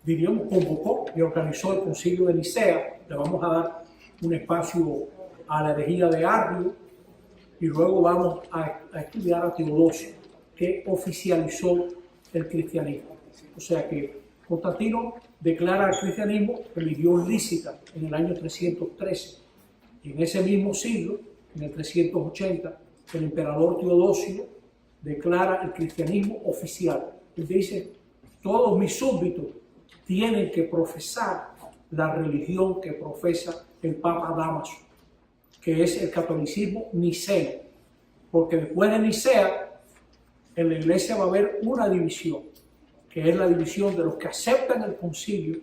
diríamos, convocó y organizó el Concilio de Nicea. Le vamos a dar un espacio a la herejía de Arrio y luego vamos a estudiar a Teodosio, que oficializó el cristianismo. O sea que Constantino declara al cristianismo religión lícita en el año 313. Y en ese mismo siglo, en el 380, el emperador Teodosio declara el cristianismo oficial. Él dice, todos mis súbditos tienen que profesar la religión que profesa el Papa Dámaso, que es el catolicismo niceno. Porque después de Nicea, en la iglesia va a haber una división, que es la división de los que aceptan el concilio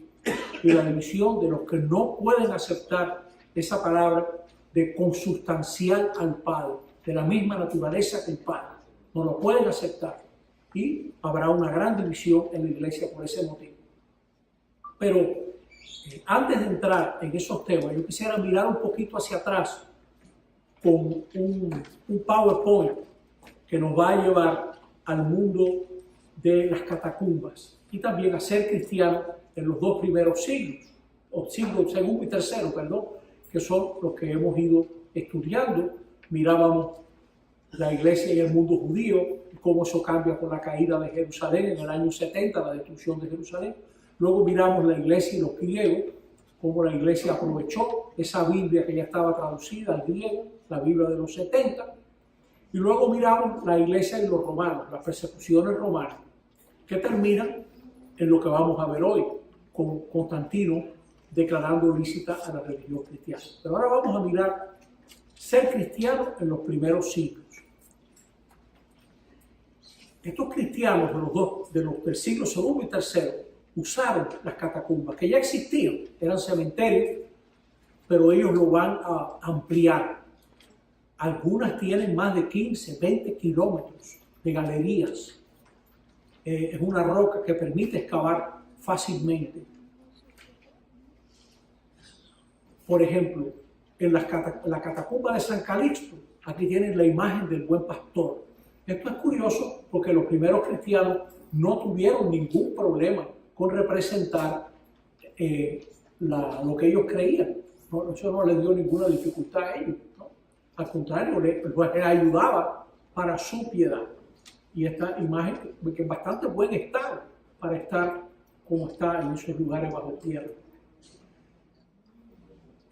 y la división de los que no pueden aceptar esa palabra de consustancial al Padre, de la misma naturaleza que el Padre. No lo pueden aceptar. Y habrá una gran división en la iglesia por ese motivo. Pero antes de entrar en esos temas, yo quisiera mirar un poquito hacia atrás con un PowerPoint que nos va a llevar al mundo de las catacumbas y también a ser cristianos en los dos primeros siglos, o siglos segundo y tercero, perdón, que son los que hemos ido estudiando. Mirábamos la iglesia y el mundo judío, y cómo eso cambia con la caída de Jerusalén en el año 70, la destrucción de Jerusalén. Luego miramos la iglesia y los griegos, cómo la iglesia aprovechó esa Biblia que ya estaba traducida al griego, la Biblia de los 70. Y luego miramos la iglesia y los romanos, las persecuciones romanas, que terminan en lo que vamos a ver hoy, con Constantino declarando lícita a la religión cristiana. Pero ahora vamos a mirar ser cristiano en los primeros siglos. Estos cristianos del siglo segundo y tercero usaron las catacumbas, que ya existían, eran cementerios, pero ellos lo van a ampliar. Algunas tienen más de 15, 20 kilómetros de galerías. Es una roca que permite excavar fácilmente. Por ejemplo, en la catacumba de San Calixto, aquí tienen la imagen del buen pastor. Esto es curioso porque los primeros cristianos no tuvieron ningún problema con representar lo que ellos creían. ¿No? Eso no les dio ninguna dificultad a ellos, ¿no? Al contrario, les ayudaba para su piedad. Y esta imagen que es bastante buen estado para estar como está en esos lugares bajo tierra.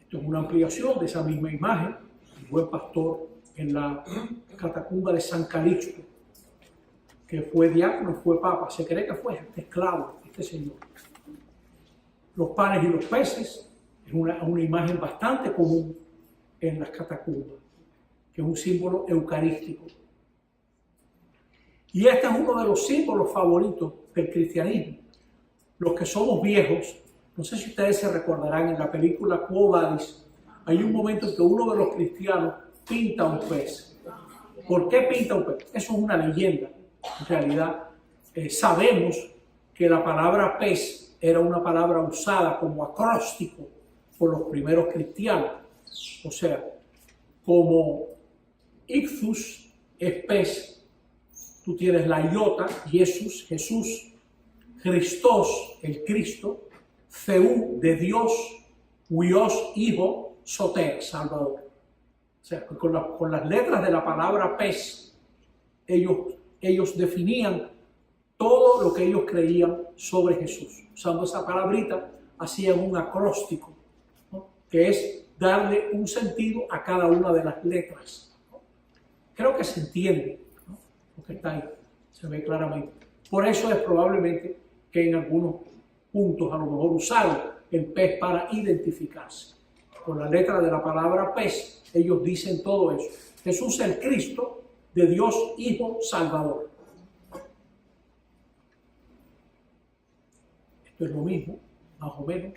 Esto es una ampliación de esa misma imagen, el buen pastor en la catacumba de San Calixto, que fue diácono y fue papa. Se cree que fue esclavo este señor. Los panes y los peces es una imagen bastante común en las catacumbas, que es un símbolo eucarístico. Y este es uno de los símbolos favoritos del cristianismo. Los que somos viejos, no sé si ustedes se recordarán, en la película Quo Vadis, hay un momento en que uno de los cristianos pinta un pez. ¿Por qué pinta un pez? Eso es una leyenda. En realidad, sabemos que la palabra pez era una palabra usada como acróstico por los primeros cristianos. O sea, como Ictus es pez, tú tienes la iota, Jesús, Christos, el Cristo, Theou, de Dios, Huios, Hijo, Soter, Salvador. O sea, con las letras de la palabra pez, ellos definían todo lo que ellos creían sobre Jesús. Usando esa palabrita, hacían un acróstico, ¿no? Que es darle un sentido a cada una de las letras, ¿no? Creo que se entiende, ¿no? Lo que está ahí, se ve claramente. Por eso es probablemente que en algunos puntos a lo mejor usaron el pez para identificarse. Con la letra de la palabra pez, ellos dicen todo eso. Jesús es el Cristo, de Dios Hijo Salvador. Esto es lo mismo, más o menos.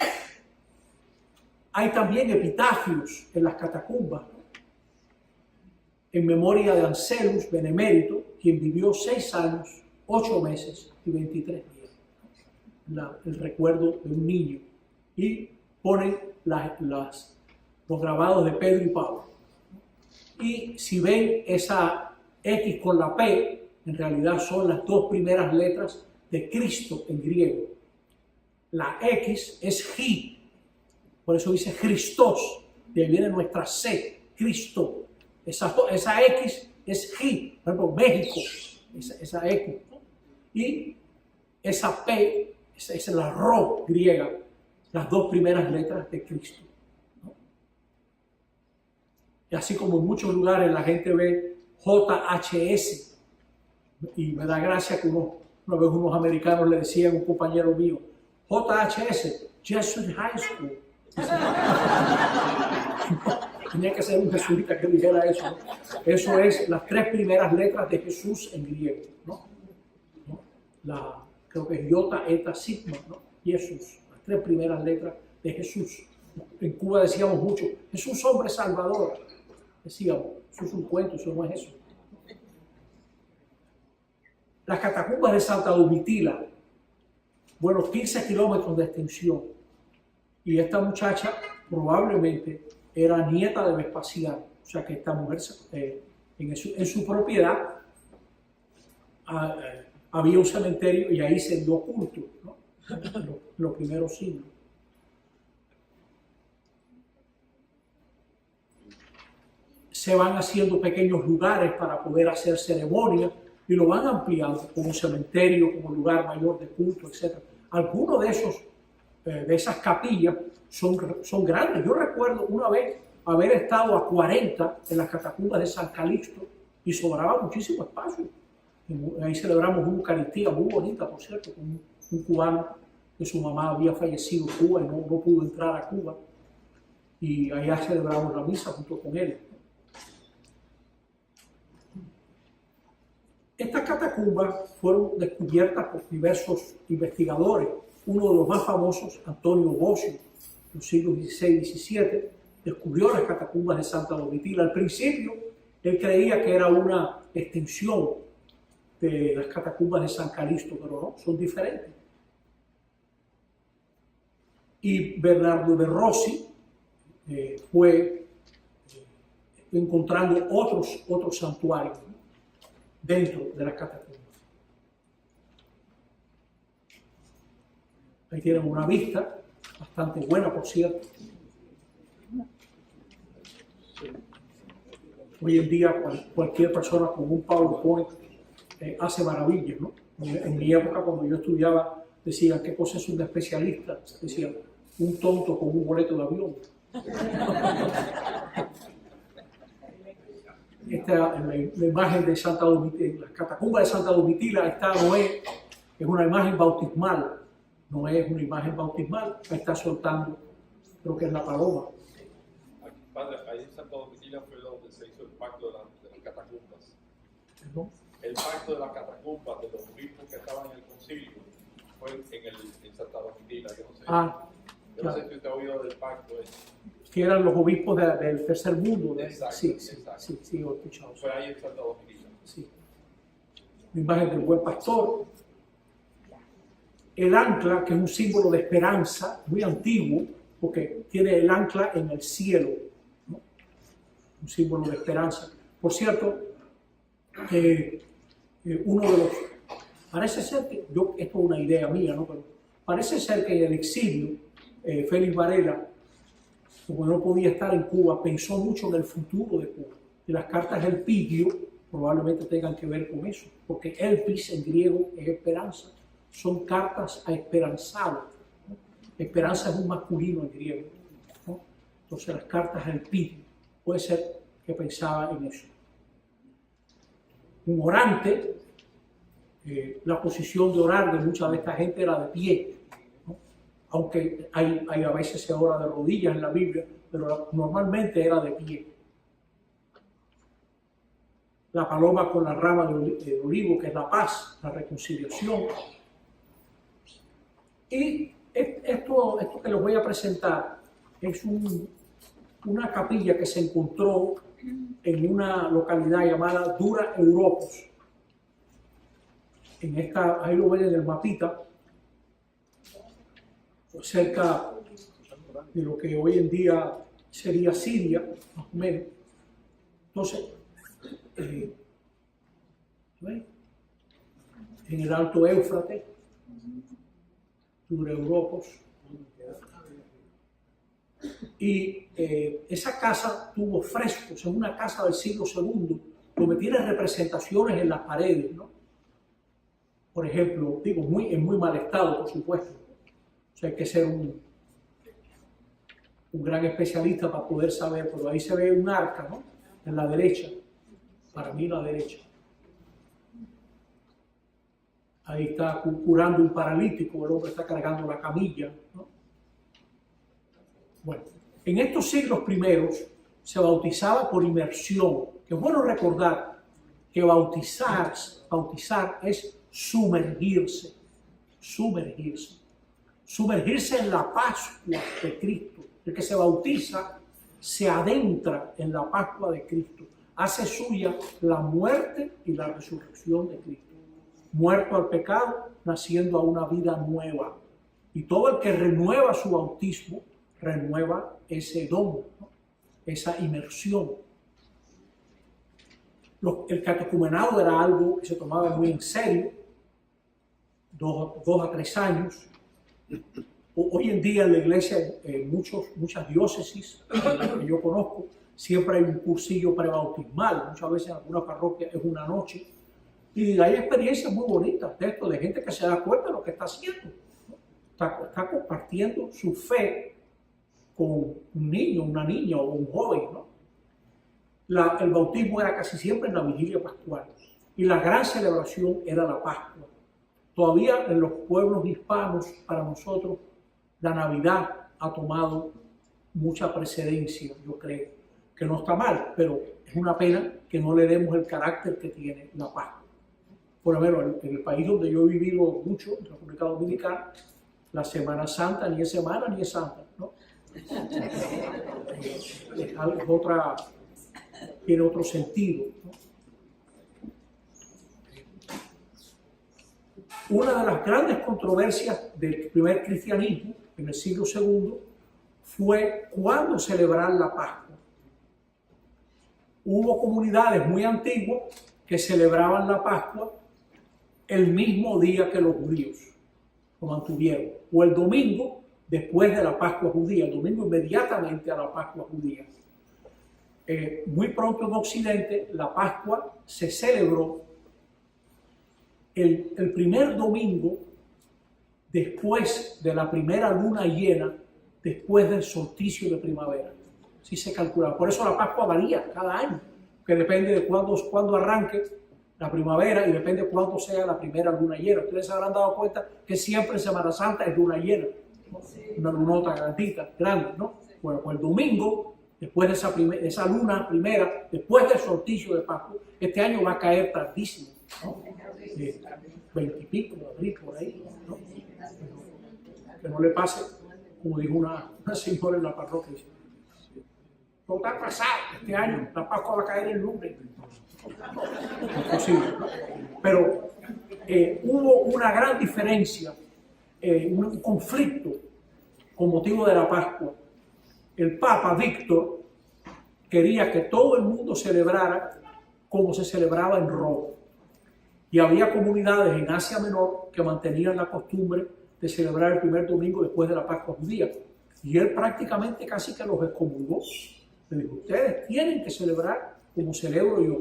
Hay también epitafios en las catacumbas, ¿no? En memoria de Anselus Benemérito, quien vivió 6 años, 8 meses y 23 días. El recuerdo de un niño. Y ponen los grabados de Pedro y Pablo. Y si ven esa X con la P, en realidad son las 2 primeras letras de Cristo en griego. La X es Ji, por eso dice Christos, de ahí viene nuestra C, Cristo. Esa X es Ji, por ejemplo, México, esa X, ¿no? Y esa P, esa es la Ro griega, las dos primeras letras de Cristo, ¿no? Y así como en muchos lugares la gente ve JHS, y me da gracia que una vez unos americanos le decían a un compañero mío, JHS, Jesuit High School. Tenía que ser un jesuita que dijera eso, ¿no? Eso es las tres primeras letras de Jesús en griego, ¿no? Creo que es Iota, Eta, Sigma, ¿no? Jesús, las tres primeras letras de Jesús. En Cuba decíamos mucho, Jesús hombre salvador. Decíamos, eso es un cuento, eso no es eso. Las catacumbas de Santa Domitila, bueno, 15 kilómetros de extensión. Y esta muchacha probablemente era nieta de Vespasiano. O sea que esta mujer en su propiedad había un cementerio y ahí se dio culto, ¿no? En los primeros siglos. Se van haciendo pequeños lugares para poder hacer ceremonias y lo van ampliando como un cementerio, como un lugar mayor de culto, etc. Algunos de esas capillas son grandes. Yo recuerdo una vez haber estado a 40 en las catacumbas de San Calixto y sobraba muchísimo espacio. Ahí celebramos una Eucaristía muy bonita, por cierto, con un cubano que su mamá había fallecido en Cuba y no pudo entrar a Cuba. Y allá celebramos la misa junto con él. Estas catacumbas fueron descubiertas por diversos investigadores. Uno de los más famosos, Antonio Bossio, en los siglos XVI y XVII, descubrió las catacumbas de Santa Domitila. Al principio, él creía que era una extensión de las catacumbas de San Calixto, pero no, son diferentes. Y Bernardo de Rossi fue encontrando otros santuarios, ¿no?, dentro de las catacumbas. Ahí tienen una vista bastante buena, por cierto. Hoy en día cualquier persona con un PowerPoint hace maravillas, ¿no? En mi época, cuando yo estudiaba, decían, ¿qué cosa es un especialista? Decían, un tonto con un boleto de avión. La imagen de Santa Domitila, la catacumba de Santa Domitila, está Noé, es una imagen bautismal. Noé es una imagen bautismal, ahí está soltando, creo que es la paloma. Padre, ahí en Santa Domitila fue donde se hizo el pacto de las catacumbas. ¿No? El pacto de las catacumbas, de los obispos que estaban en el concilio, fue en Santa Domitila, yo no sé. Yo no sé si usted ha oído del pacto ese. Que eran los obispos del tercer mundo. Exacto, sí, he escuchado. Fue ahí en Santa Domitila. Sí. La imagen del buen pastor. El ancla, que es un símbolo de esperanza, muy antiguo, porque tiene el ancla en el cielo, ¿no? Un símbolo de esperanza. Por cierto, uno de los... Parece ser que, esto es una idea mía, ¿no? Pero parece ser que en el exilio, Félix Varela, como no podía estar en Cuba, pensó mucho en el futuro de Cuba. Y las cartas del Elpidio probablemente tengan que ver con eso, porque Elpis en griego es esperanza. Son cartas a esperanzado, ¿no? Esperanza es un masculino en griego, ¿no? Entonces las cartas al Elpidio, puede ser que pensaba en eso. Un orante, la posición de orar de mucha de esta gente era de pie, ¿no? Aunque hay a veces se ora de rodillas en la Biblia, pero normalmente era de pie. La paloma con la rama de olivo, que es la paz, la reconciliación. Y esto que les voy a presentar es una capilla que se encontró en una localidad llamada Dura Europos. Ahí lo ven en el mapita, cerca de lo que hoy en día sería Siria, más o menos. Entonces, ¿ven? En el Alto Éufrates. Europos. Y esa casa tuvo frescos, es una casa del siglo II, donde tiene representaciones en las paredes, ¿no? Por ejemplo, digo, en muy mal estado, por supuesto. O sea, hay que ser un gran especialista para poder saber, pero ahí se ve un arca, ¿no? En la derecha, para mí la derecha. Ahí está curando un paralítico, el hombre está cargando la camilla, ¿no? Bueno, en estos siglos primeros se bautizaba por inmersión, que es bueno recordar que bautizar es sumergirse en la Pascua de Cristo. El que se bautiza se adentra en la Pascua de Cristo, hace suya la muerte y la resurrección de Cristo. Muerto al pecado, naciendo a una vida nueva. Y todo el que renueva su bautismo, renueva ese don, ¿no? Esa inmersión. El catecumenado era algo que se tomaba muy en serio, 2 a 3 años. Hoy en día en la iglesia, muchas diócesis que yo conozco, siempre hay un cursillo prebautismal. Muchas veces en alguna parroquia es una noche. Y hay experiencias muy bonitas de esto, de gente que se da cuenta de lo que está haciendo, ¿no? Está compartiendo su fe con un niño, una niña o un joven, ¿no? El bautismo era casi siempre en la vigilia pascual y la gran celebración era la Pascua. Todavía en los pueblos hispanos, para nosotros, la Navidad ha tomado mucha precedencia, yo creo, que no está mal, pero es una pena que no le demos el carácter que tiene la Pascua. Por ejemplo, en el país donde yo he vivido mucho, en la República Dominicana, la Semana Santa ni es semana ni es santa, ¿no? Tiene otro sentido, ¿no? Una de las grandes controversias del primer cristianismo, en el siglo II, fue cuándo celebrar la Pascua. Hubo comunidades muy antiguas que celebraban la Pascua el mismo día que los judíos lo mantuvieron, o el domingo después de la Pascua judía, el domingo inmediatamente a la Pascua judía. Muy pronto en Occidente la Pascua se celebró el primer domingo después de la primera luna llena, después del solsticio de primavera. Así se calcula. Por eso la Pascua varía cada año, que depende de cuándo arranque la primavera y depende de cuándo sea la primera luna llena. Ustedes se habrán dado cuenta que siempre en Semana Santa es luna llena, ¿no? Una lunota grande, ¿no? Bueno, pues el domingo, después de esa luna primera, después del solsticio de Pascua, este año va a caer tardísimo, ¿no? 20 y pico de abril, por ahí, ¿no? Que no le pase, como dijo una señora en la parroquia, dice, no está pasado, este año la Pascua va a caer el lunes. No es posible. Pero hubo una gran diferencia, un conflicto con motivo de la Pascua. El Papa Víctor quería que todo el mundo celebrara como se celebraba en Roma. Y había comunidades en Asia Menor que mantenían la costumbre de celebrar el primer domingo después de la Pascua judía. Y él prácticamente casi que los excomulgó. Le dijo, ustedes tienen que celebrar como celebro yo.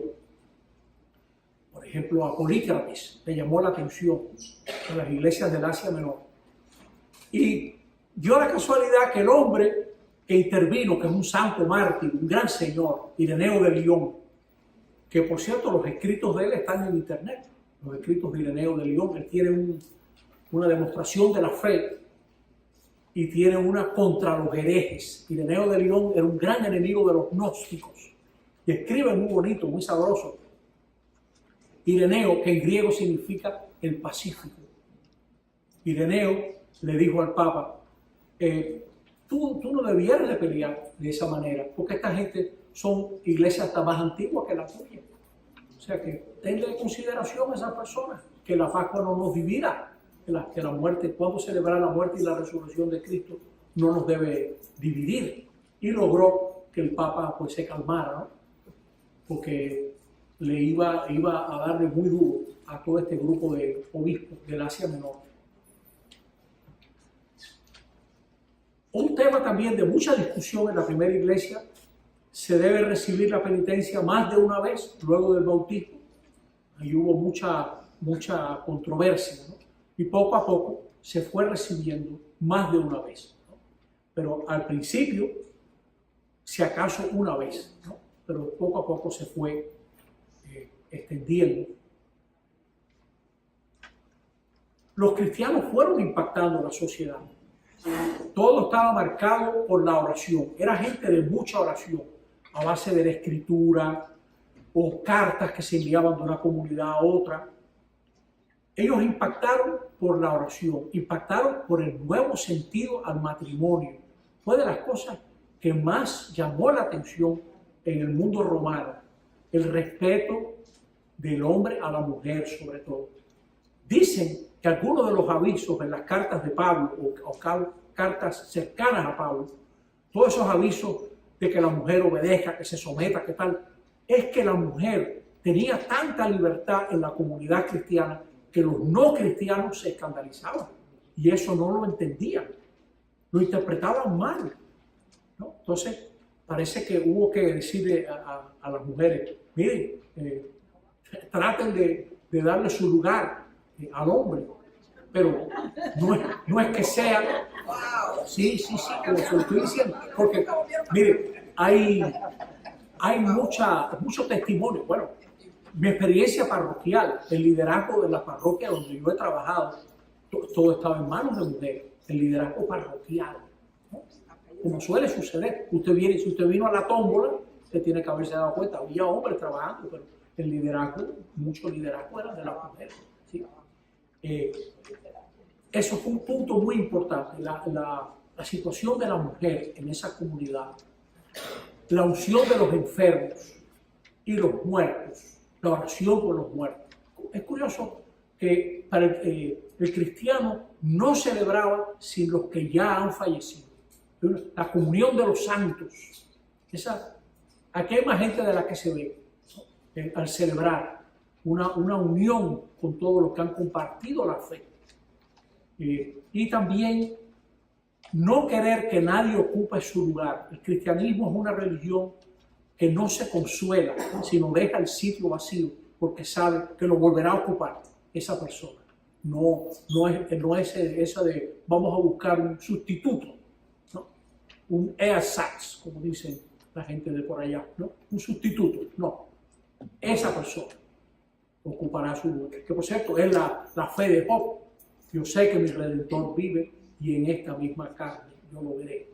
Por ejemplo, a Polícrates le llamó la atención en las iglesias del Asia Menor. Y dio la casualidad que el hombre que intervino, que es un santo mártir, un gran señor, Ireneo de Lyon, que por cierto los escritos de él están en internet, los escritos de Ireneo de Lyon. Él tiene una demostración de la fe y tiene una contra los herejes. Ireneo de Lyon era un gran enemigo de los gnósticos y escribe muy bonito, muy sabroso. Ireneo, que en griego significa el Pacífico. Ireneo le dijo al Papa, tú no debieras de pelear de esa manera, porque esta gente son iglesias hasta más antiguas que la tuya. O sea que tenle en consideración a esas personas, que la Pascua no nos divida, que la muerte, cuando celebrar la muerte y la resurrección de Cristo, no nos debe dividir. Y logró que el Papa pues se calmara, ¿no? Porque le iba a darle muy duro a todo este grupo de obispos del Asia Menor. tema también de mucha discusión en la primera iglesia. Se debe recibir la penitencia más de una vez luego del bautismo. Ahí hubo mucha controversia, ¿no? Y poco a poco se fue recibiendo más de una vez, ¿no? Pero al principio, si acaso una vez, ¿no? Pero poco a poco se fue extendiendo. Los cristianos fueron impactando la sociedad. Todo estaba marcado por la oración. Era gente de mucha oración, a base de la escritura o cartas que se enviaban de una comunidad a otra. Ellos impactaron por la oración, impactaron por el nuevo sentido al matrimonio. Fue de las cosas que más llamó la atención en el mundo romano, el respeto del hombre a la mujer sobre todo. Dicen que algunos de los avisos en las cartas de Pablo o cartas cercanas a Pablo, todos esos avisos de que la mujer obedezca, que se someta, que tal, es que la mujer tenía tanta libertad en la comunidad cristiana que los no cristianos se escandalizaban y eso no lo entendían, lo interpretaban mal, ¿no? Entonces parece que hubo que decirle a las mujeres, miren, traten de darle su lugar al hombre, pero no es que sea, sí, como se lo estoy diciendo, porque mire, hay mucho testimonio. Bueno, mi experiencia parroquial, el liderazgo de la parroquia donde yo he trabajado, todo estaba en manos de mujeres, el liderazgo parroquial, ¿no? Como suele suceder, si usted vino a la tómbola, usted tiene que haberse dado cuenta, había hombres trabajando, pero el liderazgo, mucho liderazgo era de las mujeres, ¿sí? Eso fue un punto muy importante, la situación de la mujer en esa comunidad, la unción de los enfermos y los muertos, la oración por los muertos. Es curioso que para el cristiano no celebraba sin los que ya han fallecido. La comunión de los santos, aquí hay más gente de la que se ve, ¿no? Al celebrar una unión con todos los que han compartido la fe. Y también no querer que nadie ocupe su lugar. El cristianismo es una religión que no se consuela, sino deja el sitio vacío porque sabe que lo volverá a ocupar esa persona. No es eso de vamos a buscar un sustituto, ¿no? Un ersatz, como dicen la gente de por allá, ¿no? Un sustituto, no. Esa persona ocupará su lugar. Que por cierto es la fe de Job. Yo sé que mi Redentor vive y en esta misma carne yo lo veré.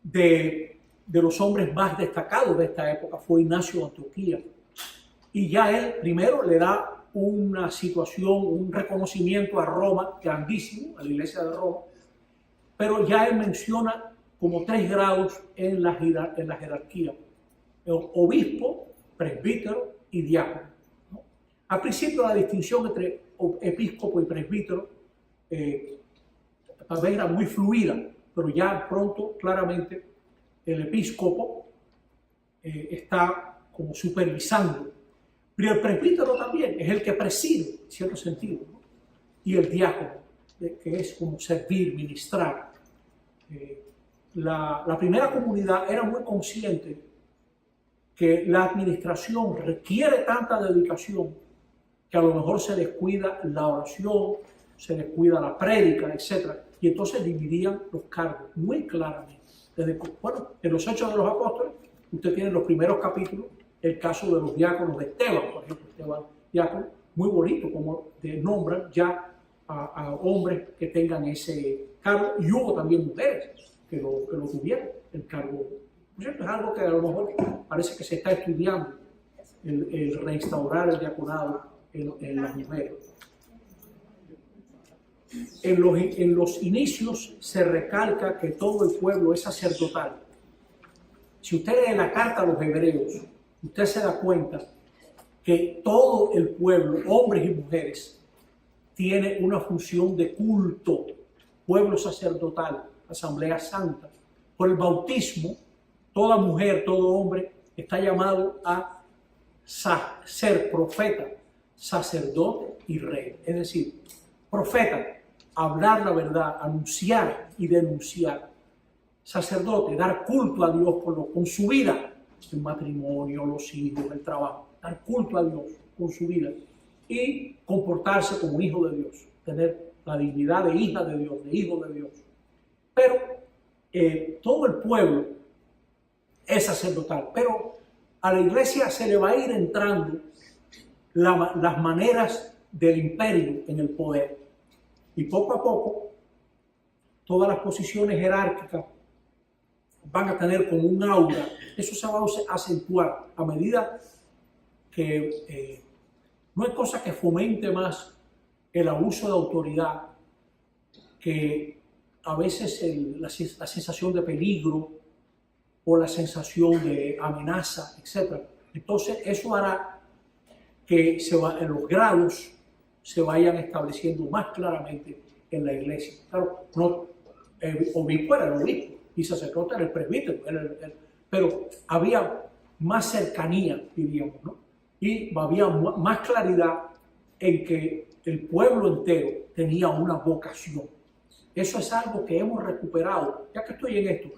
De los hombres más destacados de esta época fue Ignacio de Antioquía. Y ya él primero le da una situación, un reconocimiento a Roma grandísimo, a la iglesia de Roma, pero ya él menciona como 3 grados en la jerarquía: obispo, presbítero y diácono. Al principio la distinción entre episcopo y presbítero tal vez era muy fluida, pero ya pronto claramente el episcopo está como supervisando. Pero el presbítero también es el que preside, en cierto sentido, ¿no? Y el diácono, que es como servir, ministrar. La primera comunidad era muy consciente que la administración requiere tanta dedicación que a lo mejor se descuida la oración, se descuida la prédica, etc. Y entonces dividían los cargos muy claramente. En los Hechos de los Apóstoles, usted tiene en los primeros capítulos el caso de los diáconos de Esteban, por ejemplo, Esteban diácono, muy bonito como nombran ya a hombres que tengan ese cargo, y hubo también mujeres que lo tuvieron, el cargo. Por cierto, es algo que a lo mejor parece que se está estudiando, el reinstaurar el diaconado en las mujeres. En los inicios se recalca que todo el pueblo es sacerdotal. Si usted lee la carta a los hebreos, usted se da cuenta que todo el pueblo, hombres y mujeres, tiene una función de culto, pueblo sacerdotal, asamblea santa. Por el bautismo, toda mujer, todo hombre está llamado a ser profeta, sacerdote y rey. Es decir, profeta, hablar la verdad, anunciar y denunciar. Sacerdote, dar culto a Dios con su vida, el matrimonio, los hijos, el trabajo, dar culto a Dios con su vida y comportarse como hijo de Dios, tener la dignidad de hija de Dios, de hijo de Dios. Pero todo el pueblo es sacerdotal, pero a la iglesia se le va a ir entrando las maneras del imperio en el poder. Y poco a poco, todas las posiciones jerárquicas van a tener como un aura. Eso se va a acentuar a medida que no hay cosa que fomente más el abuso de autoridad que a veces la sensación de peligro o la sensación de amenaza, etc. Entonces eso hará que en los grados se vayan estableciendo más claramente en la iglesia. Claro, obispo era el obispo y sacerdote era el presbítero, pero había más cercanía, diríamos, ¿no? Y había más claridad en que el pueblo entero tenía una vocación. Eso es algo que hemos recuperado, ya que estoy en esto.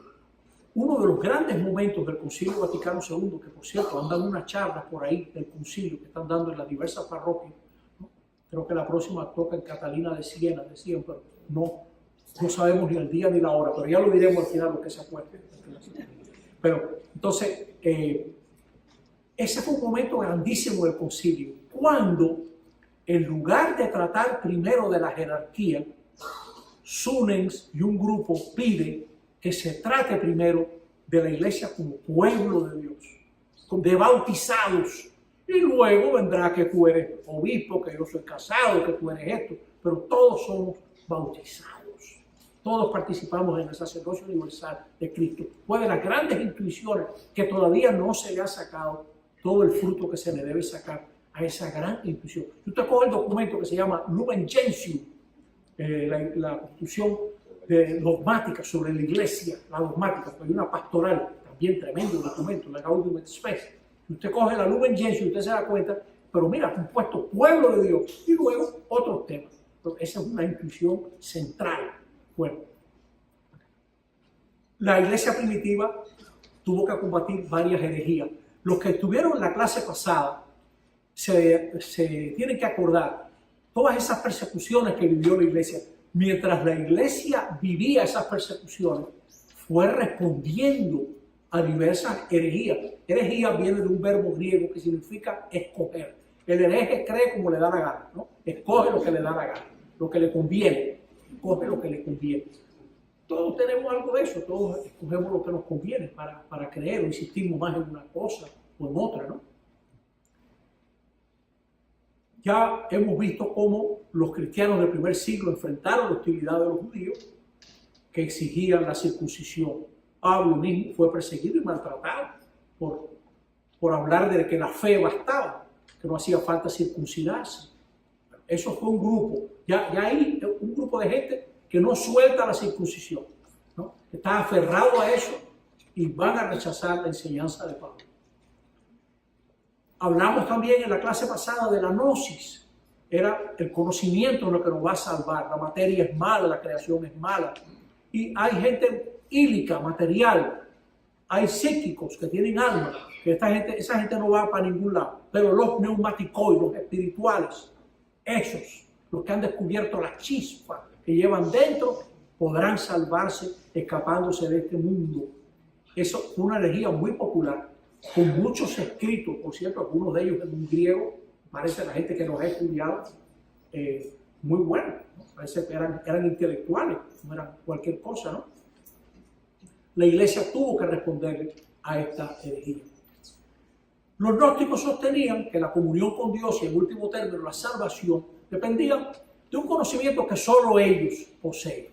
Uno de los grandes momentos del Concilio Vaticano II, que por cierto andan unas charlas por ahí del concilio que están dando en las diversas parroquias, ¿no? Creo que la próxima toca en Catalina de Siena, decían, pero no sabemos ni el día ni la hora, pero ya lo diremos al final lo que se acuerde. Pero entonces, ese fue un momento grandísimo del concilio, cuando en lugar de tratar primero de la jerarquía, Sunens y un grupo pide que se trate primero de la iglesia como pueblo de Dios, de bautizados, y luego vendrá que tú eres obispo, que yo soy casado, que tú eres esto, pero todos somos bautizados. Todos participamos en el sacerdocio universal de Cristo. Fue de las grandes intuiciones que todavía no se le ha sacado todo el fruto que se le debe sacar a esa gran intuición. Si usted coge el documento que se llama Lumen Gentium, la constitución dogmática sobre la iglesia, la dogmática, pues hay una pastoral, también tremendo documento, la Gaudium et Spes. Si usted coge la Lumen Gentium, usted se da cuenta, pero mira, compuesto pueblo de Dios, y luego otros temas. Entonces, esa es una intuición central. Bueno, la iglesia primitiva tuvo que combatir varias herejías. Los que estuvieron en la clase pasada se tienen que acordar todas esas persecuciones que vivió la iglesia. Mientras la iglesia vivía esas persecuciones, fue respondiendo a diversas herejías. Herejía viene de un verbo griego que significa escoger. El hereje cree como le da la gana, ¿no? Escoge lo que le da la gana, lo que le conviene. Escoge lo que le conviene. Todos tenemos algo de eso, todos escogemos lo que nos conviene para creer o insistimos más en una cosa o en otra, ¿no? Ya hemos visto cómo los cristianos del primer siglo enfrentaron la hostilidad de los judíos que exigían la circuncisión. Pablo mismo fue perseguido y maltratado por hablar de que la fe bastaba, que no hacía falta circuncidarse. Eso fue un grupo, ya hay un grupo de gente que no suelta la circuncisión, ¿no? Está aferrado a eso y van a rechazar la enseñanza de Pablo. Hablamos también en la clase pasada de la gnosis. Era el conocimiento lo que nos va a salvar. La materia es mala, la creación es mala. Y hay gente ílica, material. Hay psíquicos que tienen alma, que esa gente no va para ningún lado. Pero los pneumáticos, los espirituales, esos, los que han descubierto la chispa que llevan dentro, podrán salvarse escapándose de este mundo. Eso fue una herejía muy popular, con muchos escritos, por cierto, algunos de ellos en un griego, parece la gente que los ha estudiado, muy buenos, ¿no? Parece que eran intelectuales, no eran cualquier cosa, ¿no? La iglesia tuvo que responderle a esta herejía. Los gnósticos sostenían que la comunión con Dios y en último término la salvación dependían de un conocimiento que solo ellos poseen,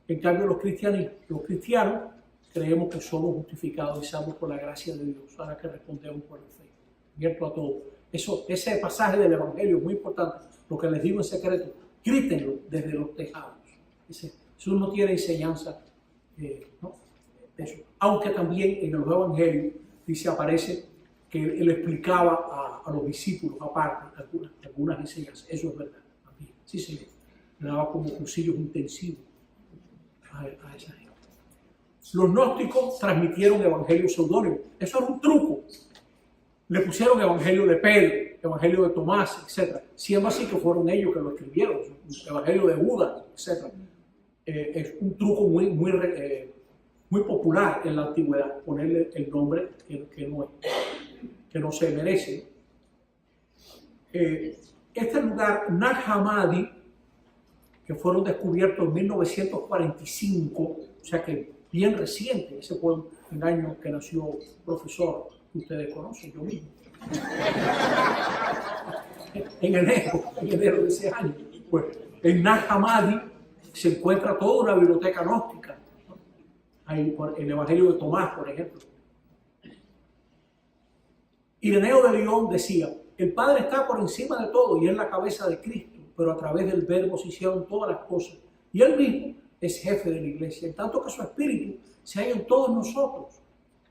En cambio los cristianos creemos que somos justificados y salvos por la gracia de Dios, ahora que respondemos por la fe, abierto a todo. Ese pasaje del Evangelio es muy importante, lo que les digo en secreto, grítenlo desde los tejados. Jesús no tiene enseñanza, ¿no? Eso. Aunque también en los Evangelios aparece que él explicaba a los discípulos aparte algunas enseñanzas, eso es verdad también. Sí, señor. Le daba como cursillos intensivos a esa gente. Los gnósticos transmitieron evangelios seudónimos. Eso era un truco. Le pusieron evangelio de Pedro, evangelio de Tomás, etc. Siendo así que fueron ellos que lo escribieron. Evangelio de Judas, etc. Es un truco muy popular en la antigüedad, ponerle el nombre que no se merece. Este lugar, Nag Hammadi, que fueron descubiertos en 1945, o sea que bien reciente, ese fue el año que nació un profesor que ustedes conocen, yo mismo. en enero de ese año. Pues en Nag Hammadi se encuentra toda una biblioteca gnóstica. Hay el Evangelio de Tomás, por ejemplo. Ireneo de León decía: el Padre está por encima de todo y es la cabeza de Cristo, pero a través del Verbo se hicieron todas las cosas. Y Él mismo es jefe de la iglesia, en tanto que su Espíritu se halla en todos nosotros.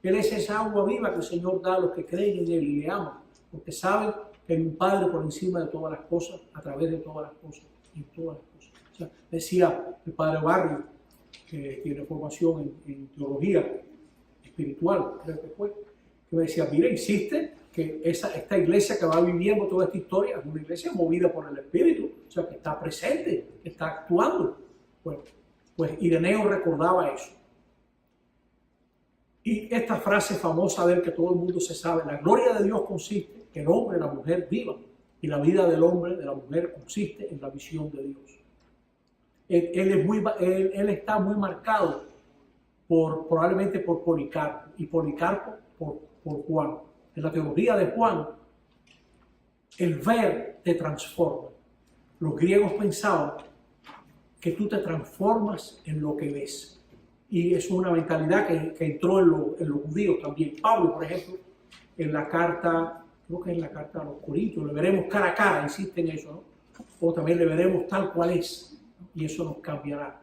Él es esa agua viva que el Señor da a los que creen en Él y le aman, porque saben que hay un Padre por encima de todas las cosas, a través de todas las cosas, y todas las cosas. O sea, decía el Padre Barrio, que tiene formación en teología espiritual, creo que fue, que me decía: mire, insiste que esta iglesia que va viviendo toda esta historia es una iglesia movida por el Espíritu, o sea, que está presente, que está actuando. Bueno, pues Ireneo recordaba eso. Y esta frase famosa de él que todo el mundo se sabe: la gloria de Dios consiste en que el hombre y la mujer vivan, y la vida del hombre y de la mujer consiste en la visión de Dios. Él está muy marcado probablemente por Policarpo, y Policarpo por Juan. En la teología de Juan, el ver te transforma. Los griegos pensaban que tú te transformas en lo que ves. Y es una mentalidad que entró en los judíos también. Pablo, por ejemplo, en la carta, creo que es la carta a los Corintios, le veremos cara a cara, insiste en eso, ¿no? O también le veremos tal cual es, y eso nos cambiará.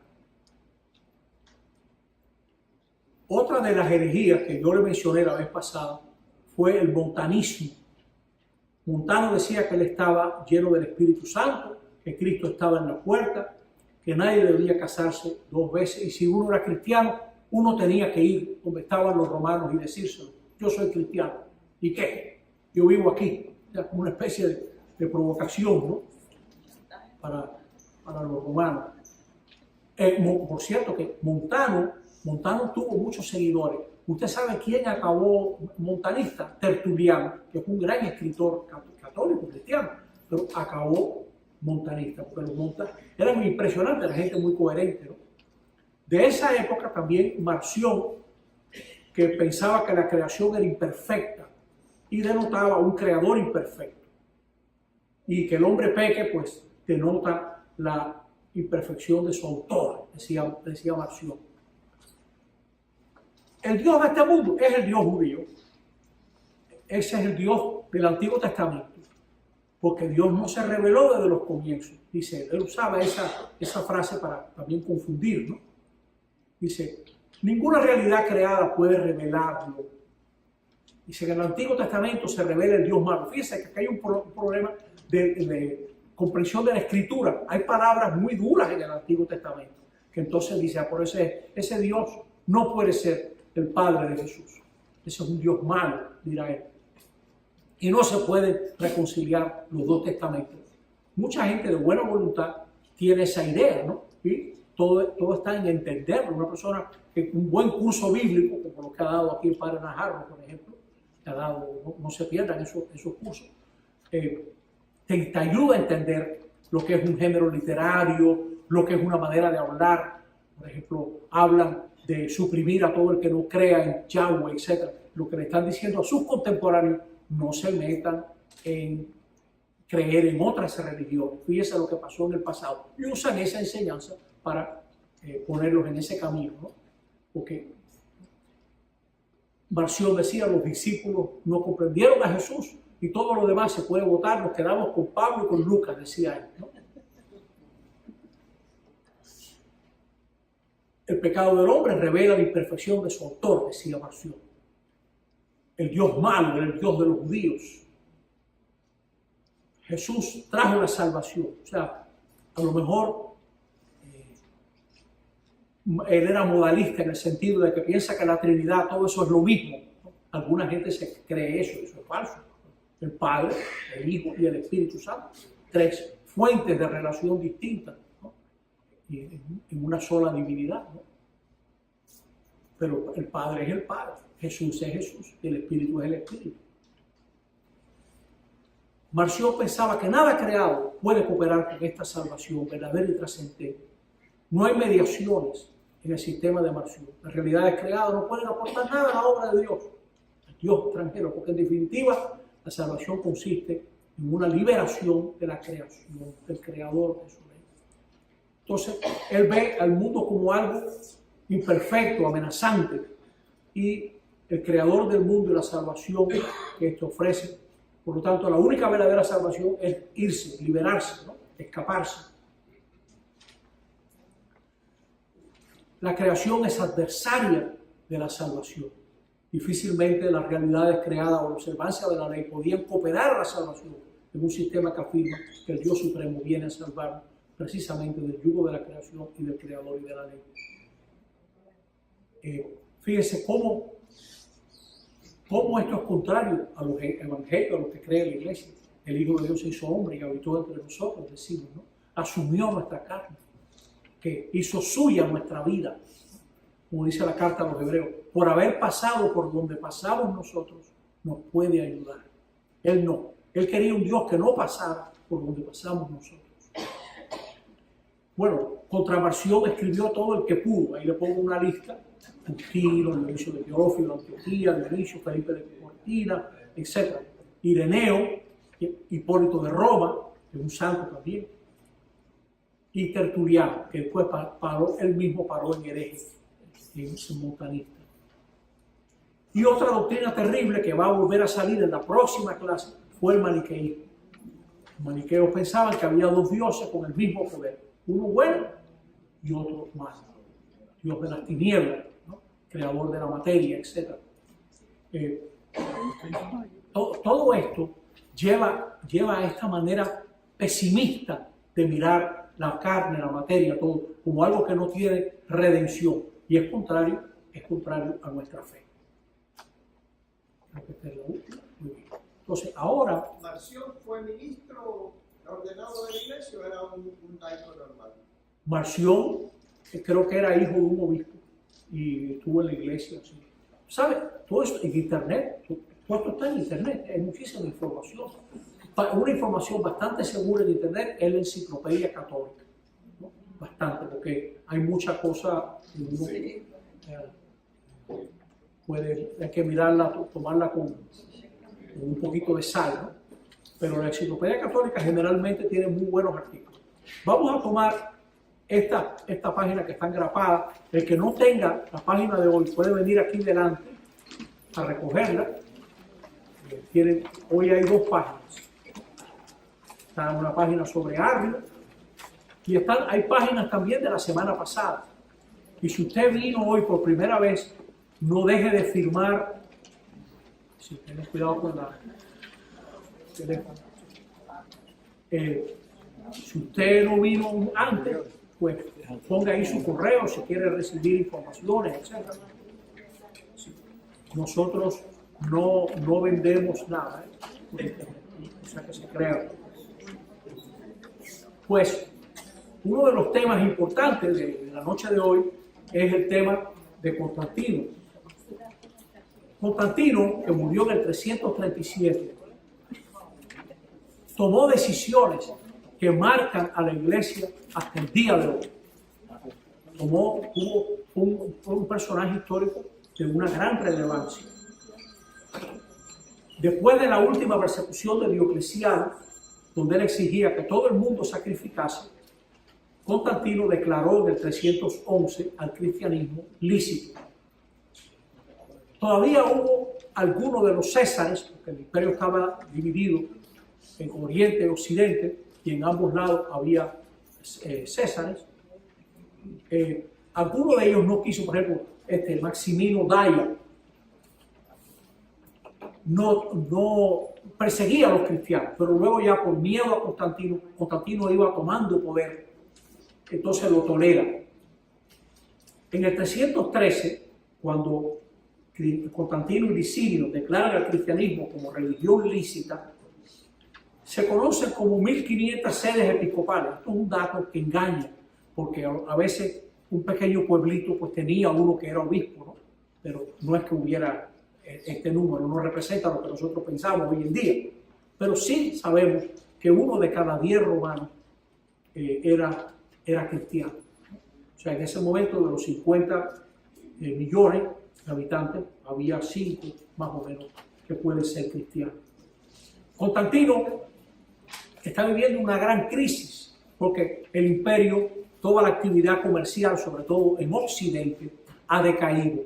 Otra de las herejías que yo le mencioné la vez pasada fue el montanismo. Montano decía que él estaba lleno del Espíritu Santo, que Cristo estaba en la puerta, que nadie debía casarse 2 veces, y si uno era cristiano, uno tenía que ir donde estaban los romanos y decírselo: yo soy cristiano. ¿Y qué? Yo vivo aquí. O sea, como una especie de provocación, ¿no? Para los romanos. Por cierto, que Montano tuvo muchos seguidores. Usted sabe quién acabó montanista: Tertuliano, que fue un gran escritor católico, cristiano, pero acabó montanista, porque los montanos eran muy impresionantes, la gente muy coherente, ¿no? De esa época también Marción, que pensaba que la creación era imperfecta y denotaba un creador imperfecto, y que el hombre peque, pues denota la imperfección de su autor, decía Marción. El Dios de este mundo es el Dios judío. Ese es el Dios del Antiguo Testamento, porque Dios no se reveló desde los comienzos. Dice, él usaba esa frase para también confundir, ¿no? Dice: ninguna realidad creada puede revelarlo. Dice que en el Antiguo Testamento se revela el Dios malo. Fíjense que aquí hay un problema de comprensión de la Escritura. Hay palabras muy duras en el Antiguo Testamento, que entonces dice: por eso ese Dios no puede ser el Padre de Jesús. Ese es un Dios malo, dirá él. Y no se pueden reconciliar los 2 testamentos. Mucha gente de buena voluntad tiene esa idea, ¿no? Y todo está en entenderlo. Una persona que un buen curso bíblico, como lo que ha dado aquí el Padre Najarro, por ejemplo, que ha dado, no se pierdan esos cursos, te ayuda a entender lo que es un género literario, lo que es una manera de hablar. Por ejemplo, hablan de suprimir a todo el que no crea en Yahweh, etc. Lo que le están diciendo a sus contemporáneos: no se metan en creer en otras religiones. Fíjense lo que pasó en el pasado. Y usan esa enseñanza para ponerlos en ese camino, ¿no? Porque Marción decía: los discípulos no comprendieron a Jesús y todo lo demás se puede votar, nos quedamos con Pablo y con Lucas, decía él, ¿no? El pecado del hombre revela la imperfección de su autor, decía Marción. El Dios malo era el Dios de los judíos. Jesús trajo la salvación. O sea, a lo mejor él era modalista en el sentido de que piensa que la Trinidad, todo eso es lo mismo. Alguna gente se cree eso es falso. El Padre, el Hijo y el Espíritu Santo, tres fuentes de relación distintas, ¿no? Y en una sola divinidad, ¿no? Pero el Padre es el Padre, Jesús es Jesús y el Espíritu es el Espíritu. Marción pensaba que nada creado puede cooperar con esta salvación verdadera y trascendente. No hay mediaciones en el sistema de Marción. Las realidades creadas no pueden aportar nada a la obra de Dios, el Dios extranjero, porque en definitiva la salvación consiste en una liberación de la creación, del creador de su ley. Entonces, él ve al mundo como algo imperfecto, amenazante, y el creador del mundo y la salvación que esto ofrece. Por lo tanto, la única verdadera salvación es irse, liberarse, ¿no? Escaparse. La creación es adversaria de la salvación. Difícilmente las realidades creadas o la observancia de la ley podían cooperar a la salvación en un sistema que afirma que el Dios Supremo viene a salvar precisamente del yugo de la creación y del creador y de la ley. Fíjense cómo esto es contrario a los evangelios, a los que cree la iglesia. El Hijo de Dios se hizo hombre y habitó entre nosotros, decimos, ¿no? Asumió nuestra carne, que hizo suya nuestra vida, como dice la carta a los hebreos. Por haber pasado por donde pasamos nosotros, nos puede ayudar. Él no. Él quería un Dios que no pasara por donde pasamos nosotros. Bueno, contra Marción escribió todo el que pudo. Ahí le pongo una lista. Agustino, Dionisio de Teófilo, Antioquía, Dionisio, Felipe de Cortina, etc. Ireneo, Hipólito de Roma, que es un santo también. Y Tertuliano, que después él mismo paró en hereje, en montanista. Y otra doctrina terrible que va a volver a salir en la próxima clase fue el maniqueísmo. Los maniqueos pensaban que había dos dioses con el mismo poder, uno bueno y otro malo. Dios de las tinieblas, ¿no? Creador de la materia, etc. Todo esto lleva a esta manera pesimista de mirar la carne, la materia, todo, como algo que no tiene redención. Y es contrario a nuestra fe. Creo que esta es la última. Muy bien. Entonces, ahora... ¿Marción fue ministro ordenado de la iglesia o era un laico normal? Marción, creo que era hijo de un obispo y estuvo en la iglesia. ¿Sí? ¿Sabe? Todo esto en internet, todo esto está en internet, hay muchísima información. Una información bastante segura en internet es la Enciclopedia Católica, ¿no? Bastante, porque hay mucha cosa que uno hay que mirarla, tomarla con un poquito de sal, ¿no? Pero la Enciclopedia Católica generalmente tiene muy buenos artículos. Vamos a tomar esta página que está engrapada. El que no tenga la página de hoy puede venir aquí delante a recogerla. Hoy hay dos páginas. Está una página sobre Arrio y hay páginas también de la semana pasada. Y si usted vino hoy por primera vez, no deje de firmar. Si tiene cuidado con la teléfono. Si usted no vino antes, pues ponga ahí su correo si quiere recibir informaciones, etc. Sí. Nosotros no vendemos nada, o sea que se crea. Pues uno de los temas importantes de la noche de hoy es el tema de Constantino. Constantino, que murió en el 337, tomó decisiones que marcan a la iglesia hasta el día de hoy. Fue un personaje histórico de una gran relevancia. Después de la última persecución de Diocleciano, donde él exigía que todo el mundo sacrificase, Constantino declaró en el 311 al cristianismo lícito. Todavía hubo algunos de los Césares, porque el imperio estaba dividido en Oriente y Occidente, y en ambos lados había Césares. Algunos de ellos no quiso, por ejemplo, Maximino Daia, no perseguía a los cristianos, pero luego ya por miedo a Constantino iba tomando poder entonces lo tolera. En el 313, cuando Constantino y Licinio declaran el cristianismo como religión lícita, se conocen como 1500 sedes episcopales. Esto es un dato que engaña, porque a veces un pequeño pueblito pues tenía uno que era obispo, ¿no? Pero no es que hubiera este número, no representa lo que nosotros pensamos hoy en día. Pero sí sabemos que uno de cada 10 romanos era cristiano. O sea, en ese momento de los 50 millones de habitantes, había 5 más o menos que pueden ser cristianos. Constantino está viviendo una gran crisis porque el imperio, toda la actividad comercial, sobre todo en Occidente, ha decaído.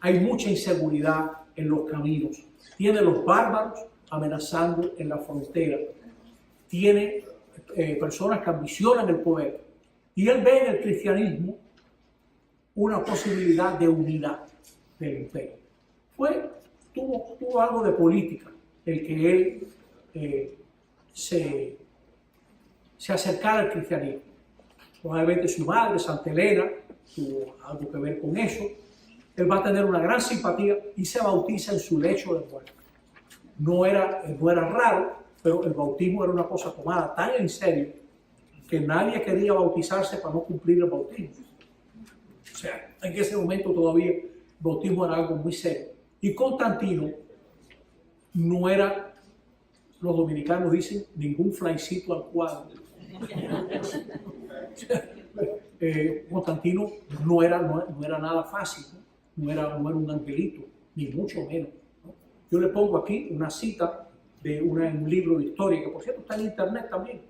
Hay mucha inseguridad en los caminos. Tiene los bárbaros amenazando en la frontera. Tiene personas que ambicionan el poder. Y él ve en el cristianismo una posibilidad de unidad del imperio. Tuvo algo de política el que él se acercara al cristianismo. Probablemente su madre, Santa Elena, tuvo algo que ver con eso. Él va a tener una gran simpatía y se bautiza en su lecho de muerte. No era raro, pero el bautismo era una cosa tomada tan en serio que nadie quería bautizarse para no cumplir el bautismo. O sea, en ese momento todavía el bautismo era algo muy serio. Y Constantino no era, los dominicanos dicen, ningún flycito al cuadro. Constantino no era nada fácil, ¿no? No era un angelito, ni mucho menos, ¿no? Yo le pongo aquí una cita de un libro de historia, que por cierto está en internet también.